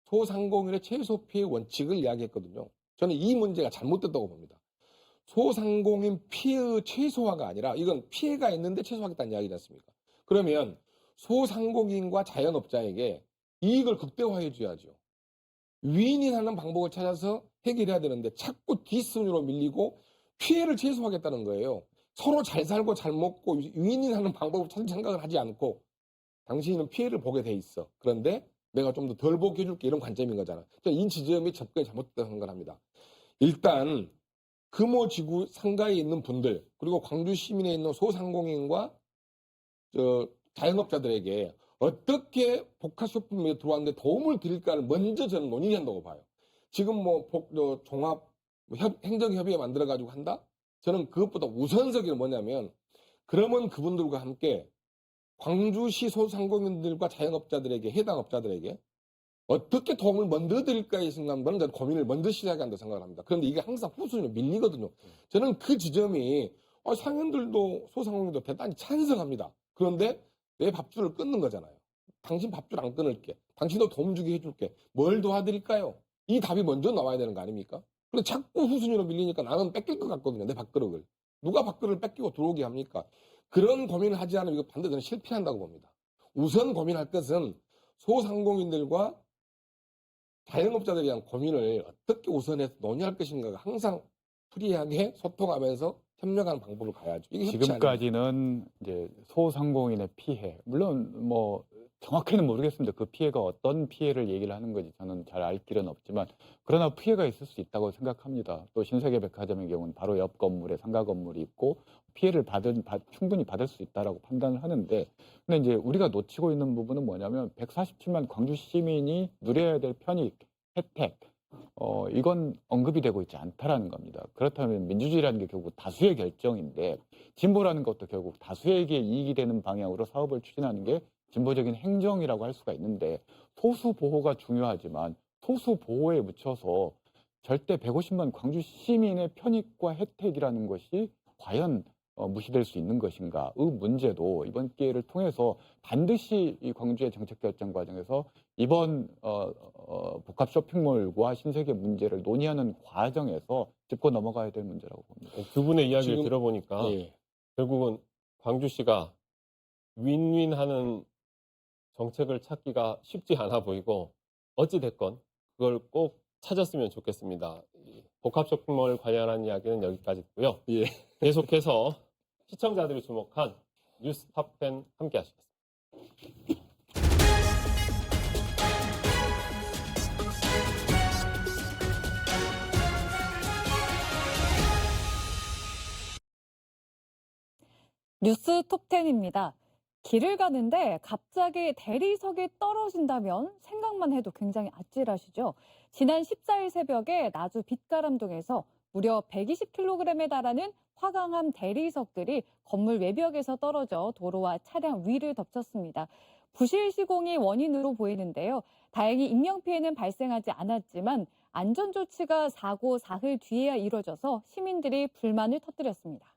소상공인의 최소 피해 원칙을 이야기했거든요. 저는 이 문제가 잘못됐다고 봅니다. 소상공인 피해의 최소화가 아니라 이건 피해가 있는데 최소화하겠다는 이야기지 않습니까? 그러면 소상공인과 자영업자에게 이익을 극대화해 줘야죠. 윈윈하는 방법을 찾아서 해결해야 되는데 자꾸 뒷순위로 밀리고 피해를 최소화하겠다는 거예요. 서로 잘 살고 잘 먹고 윈윈하는 방법을 찾을 생각을 하지 않고 당신은 피해를 보게 돼 있어. 그런데 내가 좀 더 덜 보게 해줄게 이런 관점인 거잖아. 이 지점이 접근이 잘못됐다고 생각합니다. 일단 금호지구 상가에 있는 분들 그리고 광주 시민에 있는 소상공인과 자영업자들에게 어떻게 복합 쇼핑몰에 들어왔는데 도움을 드릴까를 먼저 저는 논의해야 한다고 봐요. 지금 뭐 종합 행정협의회 만들어가지고 한다? 저는 그것보다 우선적이 뭐냐면 그러면 그분들과 함께 광주시 소상공인들과 자영업자들에게 해당 업자들에게 어떻게 도움을 먼저 드릴까에 생각하면 저는 고민을 먼저 시작해야 한다고 생각을 합니다. 그런데 이게 항상 후순위로 밀리거든요. 저는 그 지점이 상인들도 소상공인도 대단히 찬성합니다. 그런데 내 밥줄을 끊는 거잖아요. 당신 밥줄 안 끊을게. 당신도 도움 주게 해줄게. 뭘 도와드릴까요? 이 답이 먼저 나와야 되는 거 아닙니까? 근데 자꾸 후순위로 밀리니까 나는 뺏길 것 같거든요. 내 밥그릇을. 누가 밥그릇을 뺏기고 들어오게 합니까? 그런 고민을 하지 않으면 이거 반드시 저는 실패한다고 봅니다. 우선 고민할 것은 소상공인들과 자영업자들에 대한 고민을 어떻게 우선해서 논의할 것인가가 항상 프리하게 소통하면서 협력하는 방법을 가야죠. 이게 협치 아닙니까? 지금까지는 이제 소상공인의 피해, 물론 뭐 정확히는 모르겠습니다. 그 피해가 어떤 피해를 얘기를 하는 건지 저는 잘 알 길은 없지만 그러나 피해가 있을 수 있다고 생각합니다. 또 신세계백화점의 경우는 바로 옆 건물에 상가 건물이 있고 피해를 충분히 받을 수 있다라고 판단을 하는데 근데 이제 우리가 놓치고 있는 부분은 뭐냐면 147만 광주 시민이 누려야 될 편익, 혜택 이건 언급이 되고 있지 않다라는 겁니다. 그렇다면 민주주의라는 게 결국 다수의 결정인데 진보라는 것도 결국 다수에게 이익이 되는 방향으로 사업을 추진하는 게 진보적인 행정이라고 할 수가 있는데 소수 보호가 중요하지만 소수 보호에 묻혀서 절대 150만 광주 시민의 편익과 혜택이라는 것이 과연 무시될 수 있는 것인가의 문제도 이번 기회를 통해서 반드시 이 광주의 정책 결정 과정에서 이번 복합 쇼핑몰과 신세계 문제를 논의하는 과정에서 짚고 넘어가야 될 문제라고 봅니다. 두 분의 이야기를 지금- 들어보니까 예. 결국은 광주시가 윈윈하는 정책을 찾기가 쉽지 않아 보이고 어찌됐건 그걸 꼭 찾았으면 좋겠습니다. 이 복합 쇼핑몰 관련한 이야기는 여기까지고요. 예. 계속해서 시청자들이 주목한 뉴스 탑10 함께 하시겠습니다. 뉴스 톱10입니다. 길을 가는데 갑자기 대리석이 떨어진다면 생각만 해도 굉장히 아찔하시죠? 지난 14일 새벽에 나주 빛가람동에서 무려 120kg에 달하는 화강암 대리석들이 건물 외벽에서 떨어져 도로와 차량 위를 덮쳤습니다. 부실 시공이 원인으로 보이는데요. 다행히 인명피해는 발생하지 않았지만 안전조치가 사고 사흘 뒤에야 이뤄져서 시민들이 불만을 터뜨렸습니다.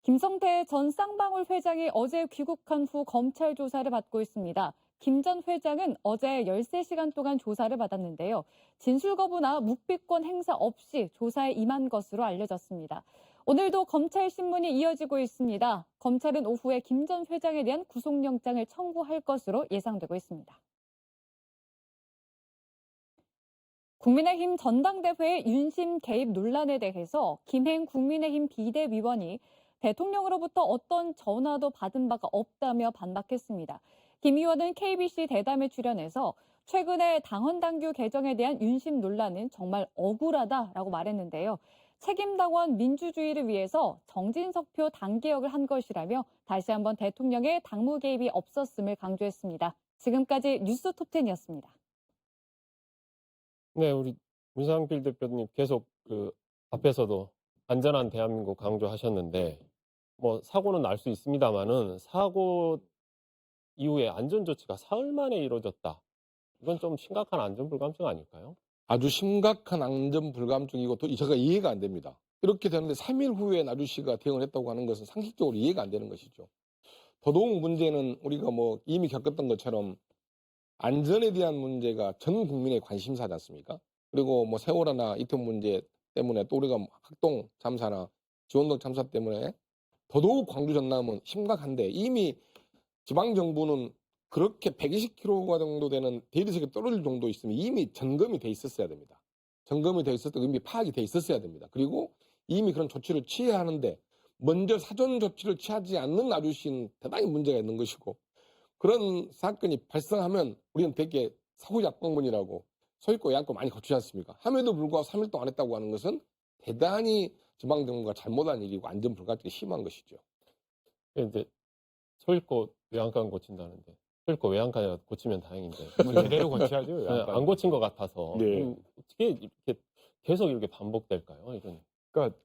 김성태 전 쌍방울 회장이 어제 귀국한 후 검찰 조사를 받고 있습니다. 김 전 회장은 어제 13시간 동안 조사를 받았는데요. 진술 거부나 묵비권 행사 없이 조사에 임한 것으로 알려졌습니다. 오늘도 검찰 신문이 이어지고 있습니다. 검찰은 오후에 김 전 회장에 대한 구속영장을 청구할 것으로 예상되고 있습니다. 국민의힘 전당대회 윤심 개입 논란에 대해서 김행 국민의힘 비대위원이 대통령으로부터 어떤 전화도 받은 바가 없다며 반박했습니다. 김 의원은 KBC 대담에 출연해서 최근에 당헌당규 개정에 대한 윤심 논란은 정말 억울하다라고 말했는데요. 책임당원 민주주의를 위해서 정진석표 당개혁을 한 것이라며 다시 한번 대통령의 당무 개입이 없었음을 강조했습니다. 지금까지 뉴스 톱10이었습니다. 네, 우리 문상필 대표님 계속 앞에서도 안전한 대한민국 강조하셨는데 뭐 사고는 날 수 있습니다만은 사고 이후에 안전조치가 사흘 만에 이루어졌다. 이건 좀 심각한 안전불감증 아닐까요? 아주 심각한 안전불감증이고 또 제가 이해가 안 됩니다. 이렇게 되는데 3일 후에 나주시가 대응을 했다고 하는 것은 상식적으로 이해가 안 되는 것이죠. 더더욱 문제는 우리가 뭐 이미 겪었던 것처럼 안전에 대한 문제가 전 국민의 관심사지 않습니까? 그리고 뭐 세월호나 이태원 문제 때문에 또 우리가 학동 참사나 지원동 참사 때문에 더더욱 광주 전남은 심각한데 이미 지방정부는 그렇게 120kg 정도 되는 대리석이 떨어질 정도 있으면 이미 점검이 돼 있었어야 됩니다. 점검이 돼 있었고 이미 파악이 돼 있었어야 됩니다. 그리고 이미 그런 조치를 취해야 하는데 먼저 사전 조치를 취하지 않는 나주시는 대단히 문제가 있는 것이고 그런 사건이 발생하면 우리는 되게 사후약방문이라고 소있고 양고 많이 거치지 않습니까? 함에도 불구하고 3일 동안 안 했다고 하는 것은 대단히 지방정부가 잘못한 일이고 안전불감증이 심한 것이죠. 이제 소잃고 외양간 고친다는데 소잃고 외양간 고치면 다행인데 뭐 제대로 고쳐야죠. 네, 약간. 안 고친 것 같아서 네. 어떻게 이렇게 계속 이렇게 반복될까요? 이건 그러니까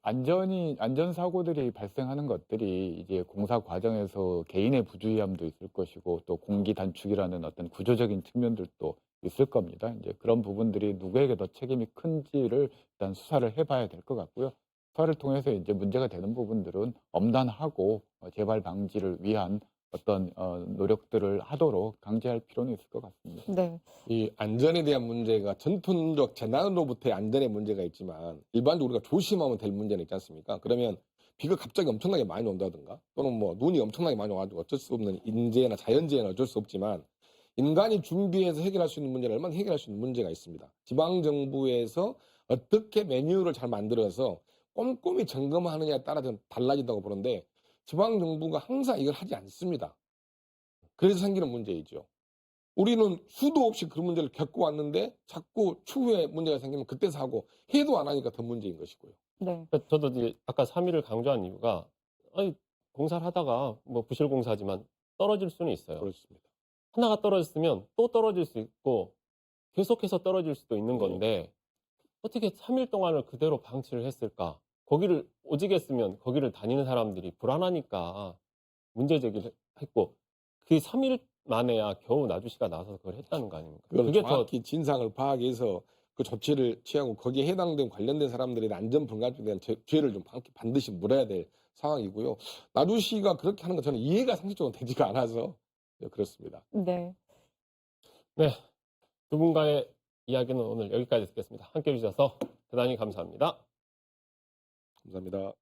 안전사고들이 발생하는 것들이 이제 공사 과정에서 개인의 부주의함도 있을 것이고 또 공기 단축이라는 어떤 구조적인 측면들도 있을 겁니다. 이제 그런 부분들이 누구에게 더 책임이 큰지를 일단 수사를 해봐야 될 것 같고요. 수사를 통해서 이제 문제가 되는 부분들은 엄단하고 재발 방지를 위한 어떤 노력들을 하도록 강제할 필요는 있을 것 같습니다. 네. 이 안전에 대한 문제가 전통적 재난으로부터의 안전의 문제가 있지만 일반적으로 우리가 조심하면 될 문제는 있지 않습니까? 그러면 비가 갑자기 엄청나게 많이 온다든가 또는 뭐 눈이 엄청나게 많이 와가지고 어쩔 수 없는 인재나 자연재해는 어쩔 수 없지만 인간이 준비해서 해결할 수 있는 문제는 얼마나 해결할 수 있는 문제가 있습니다. 지방정부에서 어떻게 매뉴얼을 잘 만들어서 꼼꼼히 점검하느냐에 따라 좀 달라진다고 보는데 지방 정부가 항상 이걸 하지 않습니다. 그래서 생기는 문제이죠. 우리는 수도 없이 그런 문제를 겪어왔는데 자꾸 추후에 문제가 생기면 그때서 하고 해도 안 하니까 더 문제인 것이고요. 네. 그러니까 저도 이제 아까 3위를 강조한 이유가 아니, 공사를 하다가 뭐 부실 공사지만 떨어질 수는 있어요. 그렇습니다. 하나가 떨어졌으면 또 떨어질 수 있고 계속해서 떨어질 수도 있는 네. 건데 어떻게 3일 동안을 그대로 방치를 했을까? 거기를 오지겠으면 거기를 다니는 사람들이 불안하니까 문제 제기를 했고 그 3일 만에야 겨우 나주시가 나서서 그걸 했다는 거 아닙니까? 그걸 그게 더 정확히 진상을 파악해서 그 조치를 취하고 거기에 해당된 관련된 사람들에 대한 안전 불감증에 대한 죄를 좀 반드시 물어야 될 상황이고요. 나주시가 그렇게 하는 건 저는 이해가 상식적으로 되지가 않아서 그렇습니다. 네. 네, 두 분과의 이야기는 오늘 여기까지 듣겠습니다. 함께해 주셔서 대단히 감사합니다. 감사합니다.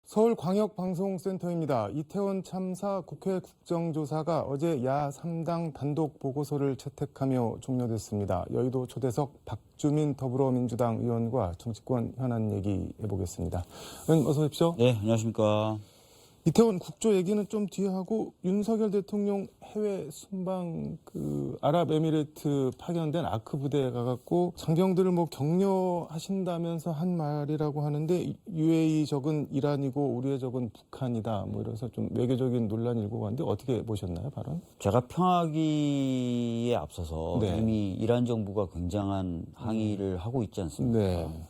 서울광역방송센터입니다. 이태원 참사 국회 국정조사가 어제 야 3당 단독 보고서를 채택하며 종료됐습니다. 여의도 초대석 박주민 더불어민주당 의원과 정치권 현안 얘기 해보겠습니다. 의원님 어서 오십시오. 네, 안녕하십니까. 이태원 국조 얘기는 좀 뒤에 하고 윤석열 대통령 해외 순방 아랍에미레이트 파견된 아크 부대에 가갖고 장병들을 뭐 격려하신다면서 한 말이라고 하는데 UAE 적은 이란이고 우리의 적은 북한이다 뭐 이래서 좀 외교적인 논란이 일고 가는데 어떻게 보셨나요, 발언? 제가 평하기에 앞서서 네. 이미 이란 정부가 굉장한 항의를 하고 있지 않습니까? 네.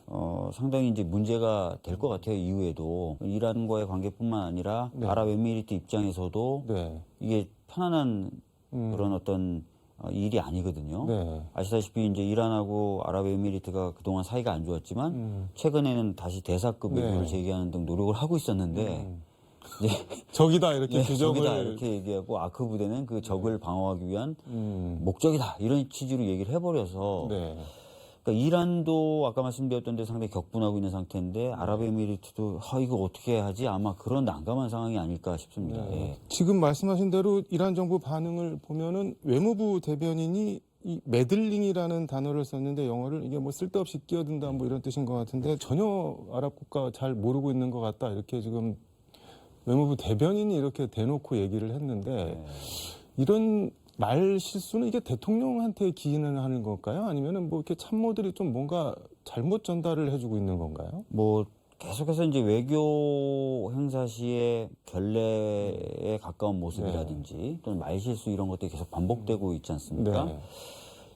상당히 이제 문제가 될 것 같아요, 이후에도. 이란과의 관계뿐만 아니라 네. 아랍에미리트 입장에서도 네. 이게 편안한 그런 어떤 일이 아니거든요. 네. 아시다시피 이제 이란하고 아랍에미리트가 그동안 사이가 안 좋았지만 최근에는 다시 대사급 네. 외교를 제기하는 등 노력을 하고 있었는데 이제 적이다 이렇게 네, 규정을 적이다 이렇게 얘기하고 아크 부대는 그 적을 방어하기 위한 목적이다 이런 취지로 얘기를 해버려서 네. 그러니까 이란도 아까 말씀드렸던 데 상당히 격분하고 있는 상태인데 아랍에미리트도 이거 어떻게 하지 아마 그런 난감한 상황이 아닐까 싶습니다. 네. 예. 지금 말씀하신 대로 이란 정부 반응을 보면은 외무부 대변인이 이 메들링이라는 단어를 썼는데 영어를 이게 뭐 쓸데없이 끼어든다 뭐 이런 뜻인 것 같은데 전혀 아랍 국가 잘 모르고 있는 것 같다 이렇게 지금 외무부 대변인이 이렇게 대놓고 얘기를 했는데 이런 말 실수는 이게 대통령한테 기인을 하는 걸까요? 아니면은 뭐 이렇게 참모들이 좀 뭔가 잘못 전달을 해주고 있는 건가요? 뭐 계속해서 이제 외교 행사 시에 결례에 가까운 모습이라든지 또는 말실수 이런 것들이 계속 반복되고 있지 않습니까? 네.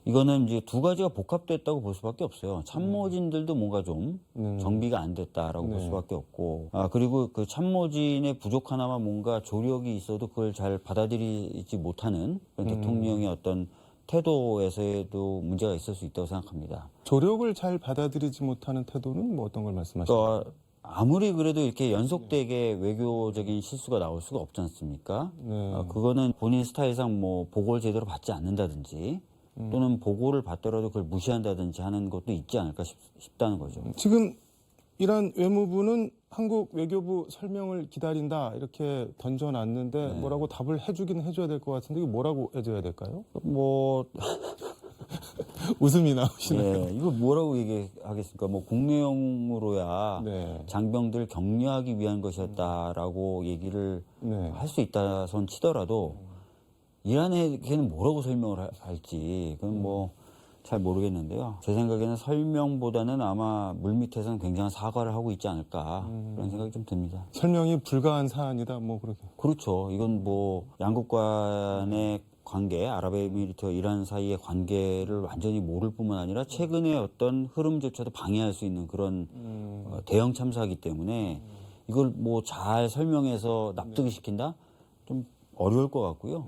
이거는 이제 두 가지가 복합됐다고 볼 수밖에 없어요. 참모진들도 뭔가 좀 정비가 안 됐다라고 볼 네. 수밖에 없고, 그리고 그 참모진의 부족 하나만 뭔가 조력이 있어도 그걸 잘 받아들이지 못하는 그런 대통령의 어떤 태도에서도 문제가 있을 수 있다고 생각합니다. 조력을 잘 받아들이지 못하는 태도는 뭐 어떤 걸 말씀하시나요? 그러니까 아무리 그래도 이렇게 연속되게 외교적인 실수가 나올 수가 없지 않습니까? 네. 그거는 본인 스타일상 뭐 보고를 제대로 받지 않는다든지 또는 보고를 받더라도 그걸 무시한다든지 하는 것도 있지 않을까 싶다는 거죠. 지금 이란 외무부는 한국 외교부 설명을 기다린다 이렇게 던져놨는데 뭐라고 답을 해주긴 해줘야 될 것 같은데 이거 뭐라고 해줘야 될까요? 뭐 웃음이 나오시네요. 이거 뭐라고 얘기하겠습니까? 뭐 국내용으로야 네. 장병들 격려하기 위한 것이었다라고 얘기를 할 수 있다 손 치더라도 이란에게는 뭐라고 설명을 할지 그건 뭐 잘 모르겠는데요. 제 생각에는 설명보다는 아마 물밑에서는 굉장한 사과를 하고 있지 않을까 그런 생각이 좀 듭니다. 설명이 불가한 사안이다 뭐 그렇게. 그렇죠. 이건 뭐 양국 간의 관계, 아랍에미리트와 이란 사이의 관계를 완전히 모를 뿐만 아니라 최근의 어떤 흐름조차도 방해할 수 있는 그런 대형 참사이기 때문에 이걸 뭐 잘 설명해서 납득을 시킨다? 좀 어려울 것 같고요.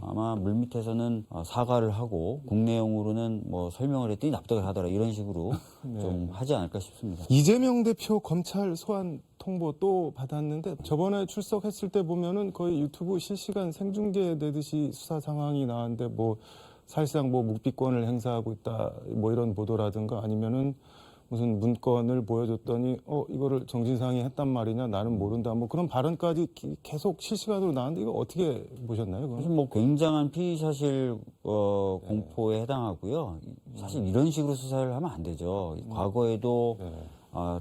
아마 물밑에서는 사과를 하고 국내용으로는 뭐 설명을 했더니 납득을 하더라 이런 식으로 좀 하지 않을까 싶습니다. 이재명 대표 검찰 소환 통보 또 받았는데 저번에 출석했을 때 보면은 거의 유튜브 실시간 생중계 내듯이 수사 상황이 나왔는데 뭐 사실상 뭐 묵비권을 행사하고 있다 뭐 이런 보도라든가 아니면은 무슨 문건을 보여줬더니 이거를 정진상이 했단 말이냐 나는 모른다 뭐 그런 발언까지 계속 실시간으로 나왔는데 이거 어떻게 보셨나요? 그래서 뭐 굉장한 피의사실 공포에 해당하고요. 사실 이런 식으로 수사를 하면 안 되죠. 과거에도 네.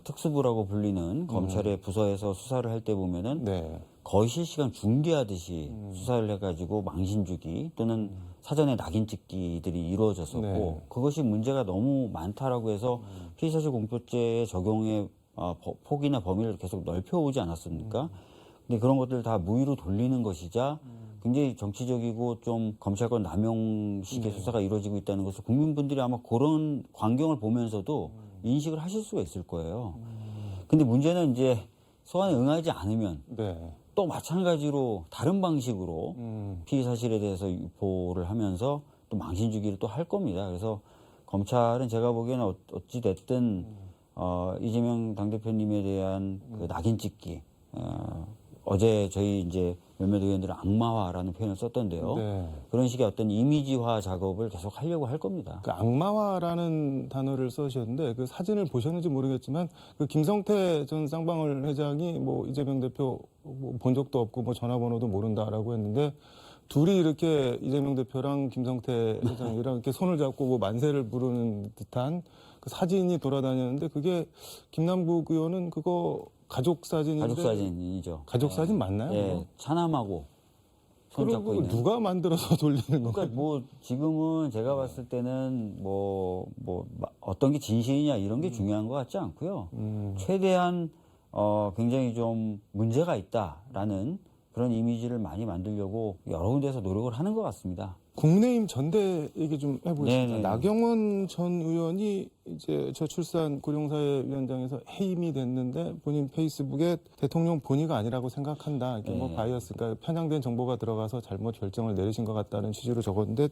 특수부라고 불리는 검찰의 부서에서 수사를 할 때 보면은 네. 거의 실시간 중계하듯이 수사를 해가지고 망신 주기 또는 사전에 낙인 찍기들이 이루어졌었고 네. 그것이 문제가 너무 많다라고 해서 피의사실 공표죄의 적용의 폭이나 범위를 계속 넓혀오지 않았습니까? 근데 그런 것들을 다 무위로 돌리는 것이자 굉장히 정치적이고 좀 검찰권 남용식의 수사가 이루어지고 있다는 것을 국민분들이 아마 그런 광경을 보면서도 인식을 하실 수가 있을 거예요. 근데 문제는 이제 소환에 응하지 않으면 네. 또 마찬가지로 다른 방식으로 피의 사실에 대해서 유포를 하면서 또 망신 주기를 또 할 겁니다. 그래서 검찰은 제가 보기에는 어찌 됐든 이재명 당대표님에 대한 그 낙인 찍기 어제 저희 이제 몇몇 의원들은 악마화라는 표현을 썼던데요. 네. 그런 식의 어떤 이미지화 작업을 계속 하려고 할 겁니다. 그 악마화라는 단어를 써주셨는데 그 사진을 보셨는지 모르겠지만 그 김성태 전 쌍방울 회장이 뭐 이재명 대표 본 적도 없고 뭐 전화번호도 모른다라고 했는데 둘이 이렇게 이재명 대표랑 김성태 회장이랑 이렇게 손을 잡고 뭐 만세를 부르는 듯한 그 사진이 돌아다녔는데 그게 김남국 의원은 그거 가족 사진인데 가족 사진이죠. 가족 사진 맞나요? 예, 차남하고 손 잡고 그리고 있는. 누가 만들어서 돌리는 건가요? 그러니까 뭐 지금은 제가 봤을 때는 어떤 게 진실이냐 이런 게 중요한 것 같지 않고요. 최대한 굉장히 좀 문제가 있다라는 그런 이미지를 많이 만들려고 여러 군데에서 노력을 하는 것 같습니다. 국민의힘 전대 얘기 좀 해보겠습니다. 네네. 나경원 전 의원이 이제 저출산 고령사회위원장에서 해임이 됐는데 본인 페이스북에 대통령 본의가 아니라고 생각한다. 이렇게 뭐 네. 바이어스, 그러니까 편향된 정보가 들어가서 잘못 결정을 내리신 것 같다는 취지로 적었는데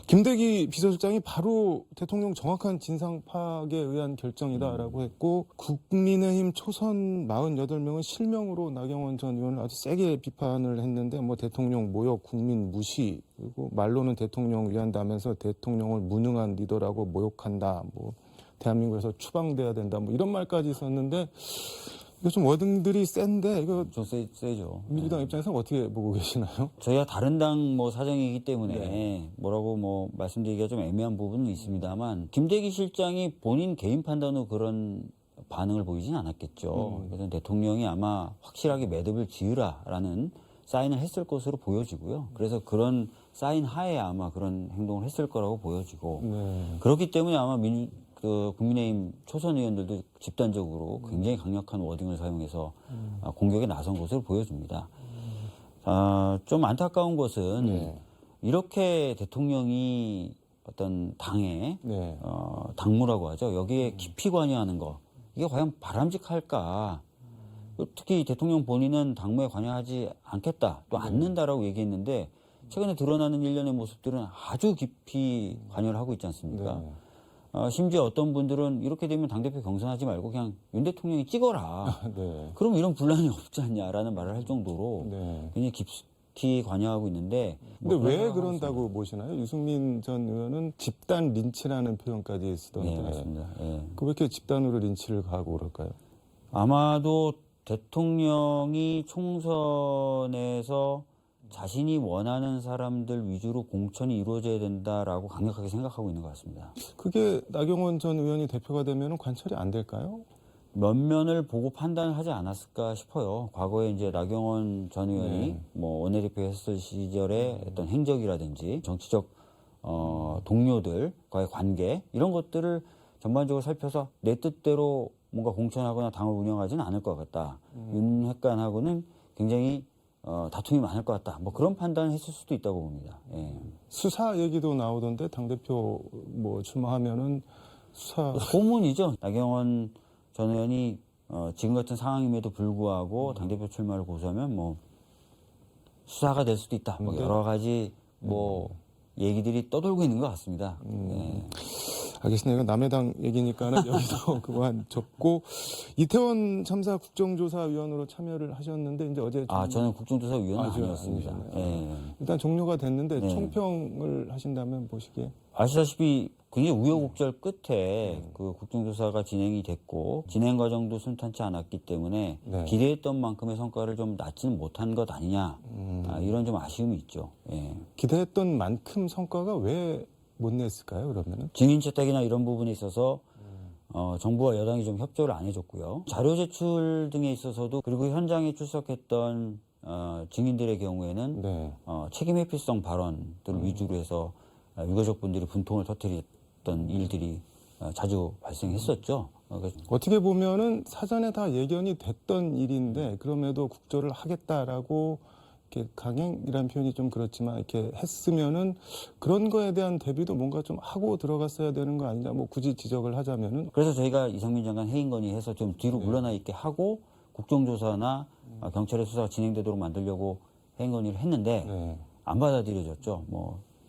김대기 비서실장이 바로 대통령 정확한 진상 파악에 의한 결정이다라고 했고 국민의힘 초선 48명은 실명으로 나경원 전 의원을 아주 세게 비판을 했는데 뭐 대통령 모욕, 국민 무시 그리고 말로는 대통령 위한다면서 대통령을 무능한 리더라고 모욕한다. 뭐 대한민국에서 추방돼야 된다. 뭐 이런 말까지 썼는데 이거 좀 워딩들이 센데 이거 좀 세죠. 민주당 네. 입장에서 어떻게 보고 계시나요? 저희가 다른 당 뭐 사정이기 때문에 네. 뭐라고 뭐 말씀드리기가 좀 애매한 부분은 있습니다만 김대기 실장이 본인 개인 판단으로 그런 반응을 보이진 않았겠죠. 그래서 대통령이 아마 확실하게 매듭을 지으라라는 사인을 했을 것으로 보여지고요. 그래서 그런 사인 하에 아마 그런 행동을 했을 거라고 보여지고 네. 그렇기 때문에 아마 국민의힘 초선 의원들도 집단적으로 굉장히 강력한 워딩을 사용해서 공격에 나선 것으로 보여집니다. 좀 안타까운 것은 네. 이렇게 대통령이 어떤 당의 네. 당무라고 하죠. 여기에 깊이 관여하는 거 이게 과연 바람직할까? 특히 대통령 본인은 당무에 관여하지 않겠다, 또 않는다라고 얘기했는데 최근에 드러나는 일련의 모습들은 아주 깊이 관여를 하고 있지 않습니까? 네. 심지어 어떤 분들은 이렇게 되면 당대표 경선하지 말고 그냥 윤 대통령이 찍어라. 네. 그럼 이런 분란이 없지 않냐라는 말을 할 정도로 네. 굉장히 깊이 관여하고 있는데 근데 뭐 왜 그런 그런다고 보시나요? 유승민 전 의원은 집단 린치라는 표현까지 쓰던데. 네, 맞습니다. 예. 그 왜 이렇게 집단으로 린치를 가고 그럴까요? 아마도 대통령이 총선에서 자신이 원하는 사람들 위주로 공천이 이루어져야 된다라고 강력하게 생각하고 있는 것 같습니다. 그게 나경원 전 의원이 대표가 되면 관철이 안 될까요? 면면을 보고 판단을 하지 않았을까 싶어요. 과거에 이제 나경원 전 의원이 뭐 원내대표 했을 시절의 어떤 행적이라든지 정치적 동료들과의 관계 이런 것들을 전반적으로 살펴서 내 뜻대로 뭔가 공천하거나 당을 운영하지는 않을 것 같다. 윤핵관하고는 굉장히 다툼이 많을 것 같다. 뭐 그런 판단을 했을 수도 있다고 봅니다. 예. 수사 얘기도 나오던데 당대표 뭐 출마하면은 수사 고문이죠. 나경원 전 의원이 지금 같은 상황임에도 불구하고 당대표 출마를 고수하면 뭐 수사가 될 수도 있다. 뭐 여러 가지 뭐 얘기들이 떠돌고 있는 것 같습니다. 예. 알겠습니다. 이건 남의 당 얘기니까는 여기서 그만 접고 이태원 참사 국정조사위원으로 참여를 하셨는데 이제 어제 저는 국정조사위원은 아주 아니었습니다. 아니셨나요? 예. 일단 종료가 됐는데 네. 총평을 하신다면 보시기에 아시다시피 굉장히 우여곡절 끝에 그 국정조사가 진행이 됐고 진행 과정도 순탄치 않았기 때문에 네. 기대했던 만큼의 성과를 좀 낳지는 못한 것 아니냐 이런 좀 아쉬움이 있죠. 예. 기대했던 만큼 성과가 왜 못 냈을까요? 그러면은 증인 채택이나 이런 부분에 있어서 정부와 여당이 좀 협조를 안 해줬고요. 자료 제출 등에 있어서도 그리고 현장에 출석했던 증인들의 경우에는 네. 책임 회피성 발언들을 위주로 해서 유가족분들이 분통을 터뜨렸던 일들이 자주 발생했었죠. 어떻게 보면은 사전에 다 예견이 됐던 일인데 그럼에도 국조를 하겠다라고 이렇게 강행이라는 표현이 좀 그렇지만 이렇게 했으면은 그런 거에 대한 대비도 뭔가 좀 하고 들어갔어야 되는 거 아니냐 뭐 굳이 지적을 하자면은 그래서 저희가 이상민 장관 해임 건의해서 좀 뒤로 물러나 있게 하고 국정조사나 경찰의 수사가 진행되도록 만들려고 해임 건의를 했는데 네. 안 받아들여졌죠.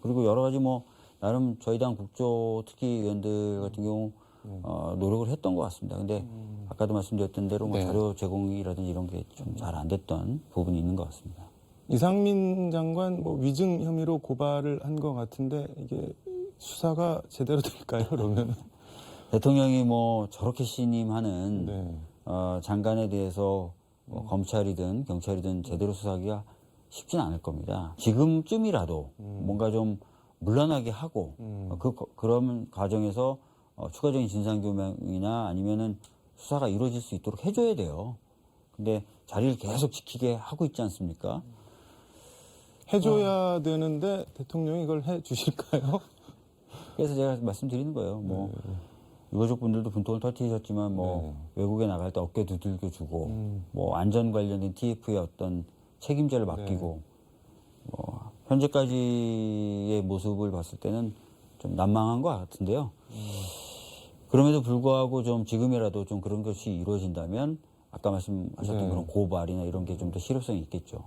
그리고 여러 가지 나름 저희 당 국조특위위원들 같은 경우 노력을 했던 것 같습니다. 근데 아까도 말씀드렸던 대로 네. 자료 제공이라든지 이런 게 좀 잘 안 됐던 부분이 있는 것 같습니다. 이상민 장관 위증 혐의로 고발을 한 것 같은데 이게 수사가 제대로 될까요? 그러면 대통령이 저렇게 신임하는 네. 장관에 대해서 검찰이든 경찰이든 제대로 수사하기가 쉽지는 않을 겁니다. 지금쯤이라도 뭔가 좀 물러나게 하고 그런 과정에서 추가적인 진상규명이나 아니면은 수사가 이루어질 수 있도록 해줘야 돼요. 근데 자리를 계속 지키게 하고 있지 않습니까? 해줘야 되는데 대통령이 이걸 해 주실까요? 그래서 제가 말씀드리는 거예요. 유가족분들도 분통을 터뜨리셨지만 외국에 나갈 때 어깨 두들겨 주고 안전 관련된 TF의 어떤 책임자를 맡기고 현재까지의 모습을 봤을 때는 좀 난망한 것 같은데요. 그럼에도 불구하고 좀 지금이라도 좀 그런 것이 이루어진다면 아까 말씀하셨던 그런 고발이나 이런 게 좀 더 실효성이 있겠죠.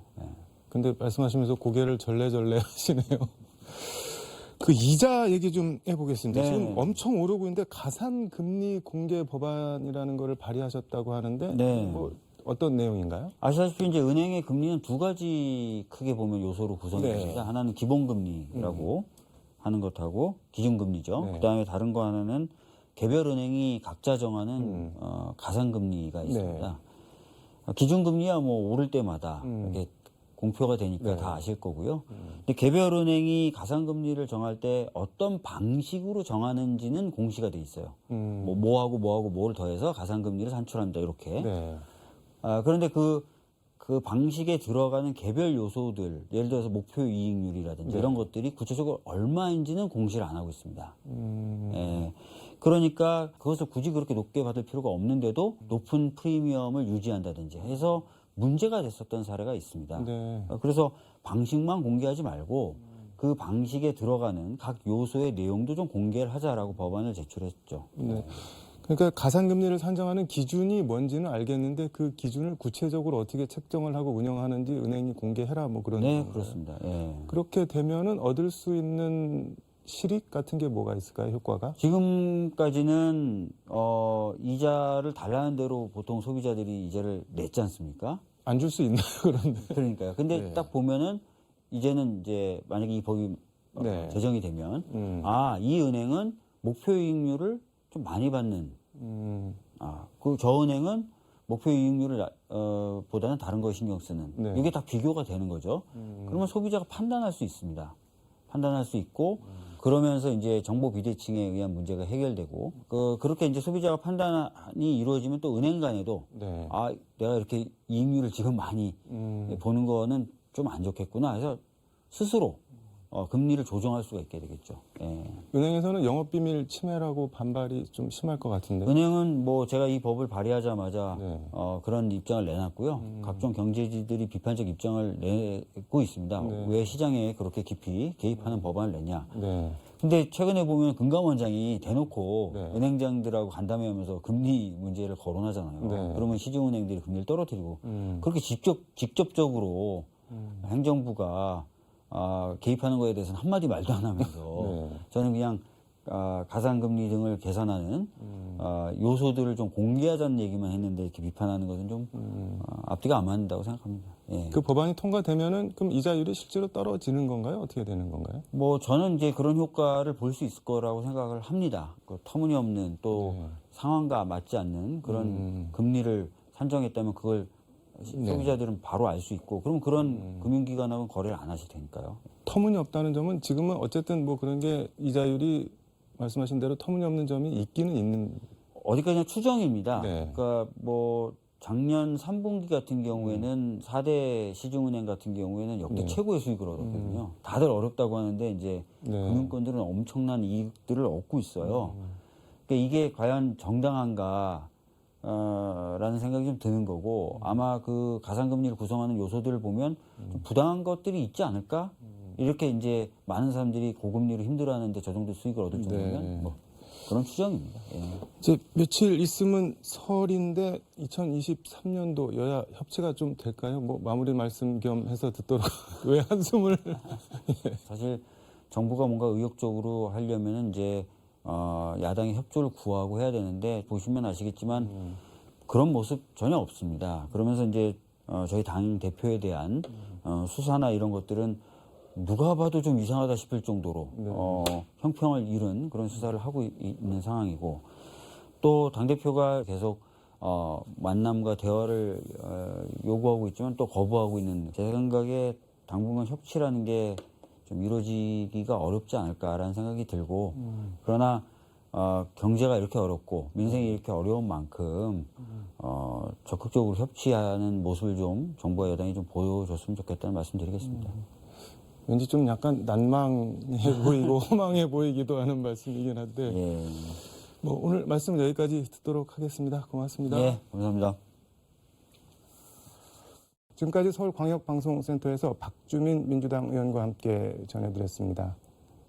근데 말씀하시면서 고개를 절레절레 하시네요. 그 이자 얘기 좀 해보겠습니다. 네. 지금 엄청 오르고 있는데 가산금리 공개 법안이라는 거를 발의하셨다고 하는데 네. 어떤 내용인가요? 아시다시피 이제 은행의 금리는 두 가지 크게 보면 요소로 구성이 됩니다. 하나는 기본금리라고 하는 것하고 기준금리죠. 네. 그다음에 다른 거 하나는 개별 은행이 각자 정하는 가산금리가 있습니다. 기준금리야 오를 때마다 이렇게 공표가 되니까 다 아실 거고요. 근데 개별 은행이 가산금리를 정할 때 어떤 방식으로 정하는지는 공시가 돼 있어요. 뭐하고 뭐를 더해서 가산금리를 산출한다 이렇게. 네. 그런데 그 방식에 들어가는 개별 요소들, 예를 들어서 목표 이익률이라든지 이런 것들이 구체적으로 얼마인지는 공시를 안 하고 있습니다. 그러니까 그것을 굳이 그렇게 높게 받을 필요가 없는데도 높은 프리미엄을 유지한다든지 해서 문제가 됐었던 사례가 있습니다. 네. 그래서 방식만 공개하지 말고 그 방식에 들어가는 각 요소의 내용도 좀 공개를 하자라고 법안을 제출했죠. 네. 그러니까 가산금리를 산정하는 기준이 뭔지는 알겠는데 그 기준을 구체적으로 어떻게 책정을 하고 운영하는지 은행이 공개해라 그런. 네, 건가요? 그렇습니다. 예. 그렇게 되면은 얻을 수 있는 실익 같은 게 뭐가 있을까요? 효과가? 지금까지는 이자를 달라는 대로 보통 소비자들이 이자를 냈지 않습니까? 안 줄 수 있나요? 그런데. 그러니까요. 근데 네. 딱 보면은 이제는 이제 만약에 이 법이 네. 제정이 되면 이 은행은 목표 이익률을 좀 많이 받는 저 은행은 목표 이익률을 보다는 다른 거에 신경 쓰는 네. 이게 딱 비교가 되는 거죠. 그러면 소비자가 판단할 수 있습니다. 판단할 수 있고 그러면서 이제 정보 비대칭에 의한 문제가 해결되고 그렇게 이제 소비자가 판단이 이루어지면 또 은행 간에도 네. 내가 이렇게 이익률을 지금 많이 보는 거는 좀 안 좋겠구나 해서 스스로 금리를 조정할 수가 있게 되겠죠. 예. 은행에서는 영업비밀 침해라고 반발이 좀 심할 것 같은데. 은행은 제가 이 법을 발의하자마자 네. 그런 입장을 내놨고요. 각종 경제지들이 비판적 입장을 내고 있습니다. 네. 왜 시장에 그렇게 깊이 개입하는 법안을 냈냐. 네. 근데 최근에 보면 금감원장이 대놓고 네. 은행장들하고 간담회하면서 금리 문제를 거론하잖아요. 네. 그러면 시중은행들이 금리를 떨어뜨리고 그렇게 직접적으로 행정부가 개입하는 거에 대해서는 한마디 말도 안 하면서 네. 저는 그냥 가산금리 등을 계산하는 요소들을 좀 공개하자는 얘기만 했는데 이렇게 비판하는 것은 좀 앞뒤가 안 맞는다고 생각합니다. 예. 그 법안이 통과되면은 그럼 이자율이 실제로 떨어지는 건가요? 어떻게 되는 건가요? 뭐 저는 이제 그런 효과를 볼 수 있을 거라고 생각을 합니다. 그 터무니없는 또 네. 상황과 맞지 않는 그런 금리를 산정했다면 그걸 네. 소비자들은 바로 알 수 있고 그럼 그런 금융기관하고는 거래를 안 하실 테니까요. 터무니없다는 점은 지금은 어쨌든 뭐 그런 게 이자율이 말씀하신 대로 터무니없는 점이 있기는 있는. 어디까지나 추정입니다. 네. 그러니까 뭐 작년 3분기 같은 경우에는 4대 시중은행 같은 경우에는 역대 네. 최고의 수익을 얻었거든요. 다들 어렵다고 하는데 이제 네. 금융권들은 엄청난 이익들을 얻고 있어요. 그러니까 이게 과연 정당한가? 라는 생각이 좀 드는 거고 아마 그 가산금리를 구성하는 요소들을 보면 좀 부당한 것들이 있지 않을까? 이렇게 이제 많은 사람들이 고금리로 힘들어하는데 저 정도 수익을 얻을 정도면 네. 뭐 그런 추정입니다. 예. 이제 며칠 있으면 설인데 2023년도 여야 협치가 좀 될까요? 뭐 마무리 말씀 겸 해서 듣도록 왜 한숨을. 사실 정부가 뭔가 의욕적으로 하려면은 이제 야당의 협조를 구하고 해야 되는데 보시면 아시겠지만 그런 모습 전혀 없습니다. 그러면서 이제 저희 당 대표에 대한 수사나 이런 것들은 누가 봐도 좀 이상하다 싶을 정도로 형평을 잃은 그런 수사를 하고 있는 상황이고 또 당대표가 계속 만남과 대화를 요구하고 있지만 또 거부하고 있는 제 생각에 당분간 협치라는 게 좀 이루어지기가 어렵지 않을까라는 생각이 들고 그러나 경제가 이렇게 어렵고 민생이 이렇게 어려운 만큼 적극적으로 협치하는 모습을 좀 정부와 여당이 좀 보여줬으면 좋겠다는 말씀드리겠습니다. 왠지 좀 약간 난망해 보이고 허망해 보이기도 하는 말씀이긴 한데 예, 뭐 오늘 말씀 여기까지 듣도록 하겠습니다. 고맙습니다. 예, 감사합니다. 지금까지 서울광역방송센터에서 박주민 민주당 의원과 함께 전해드렸습니다.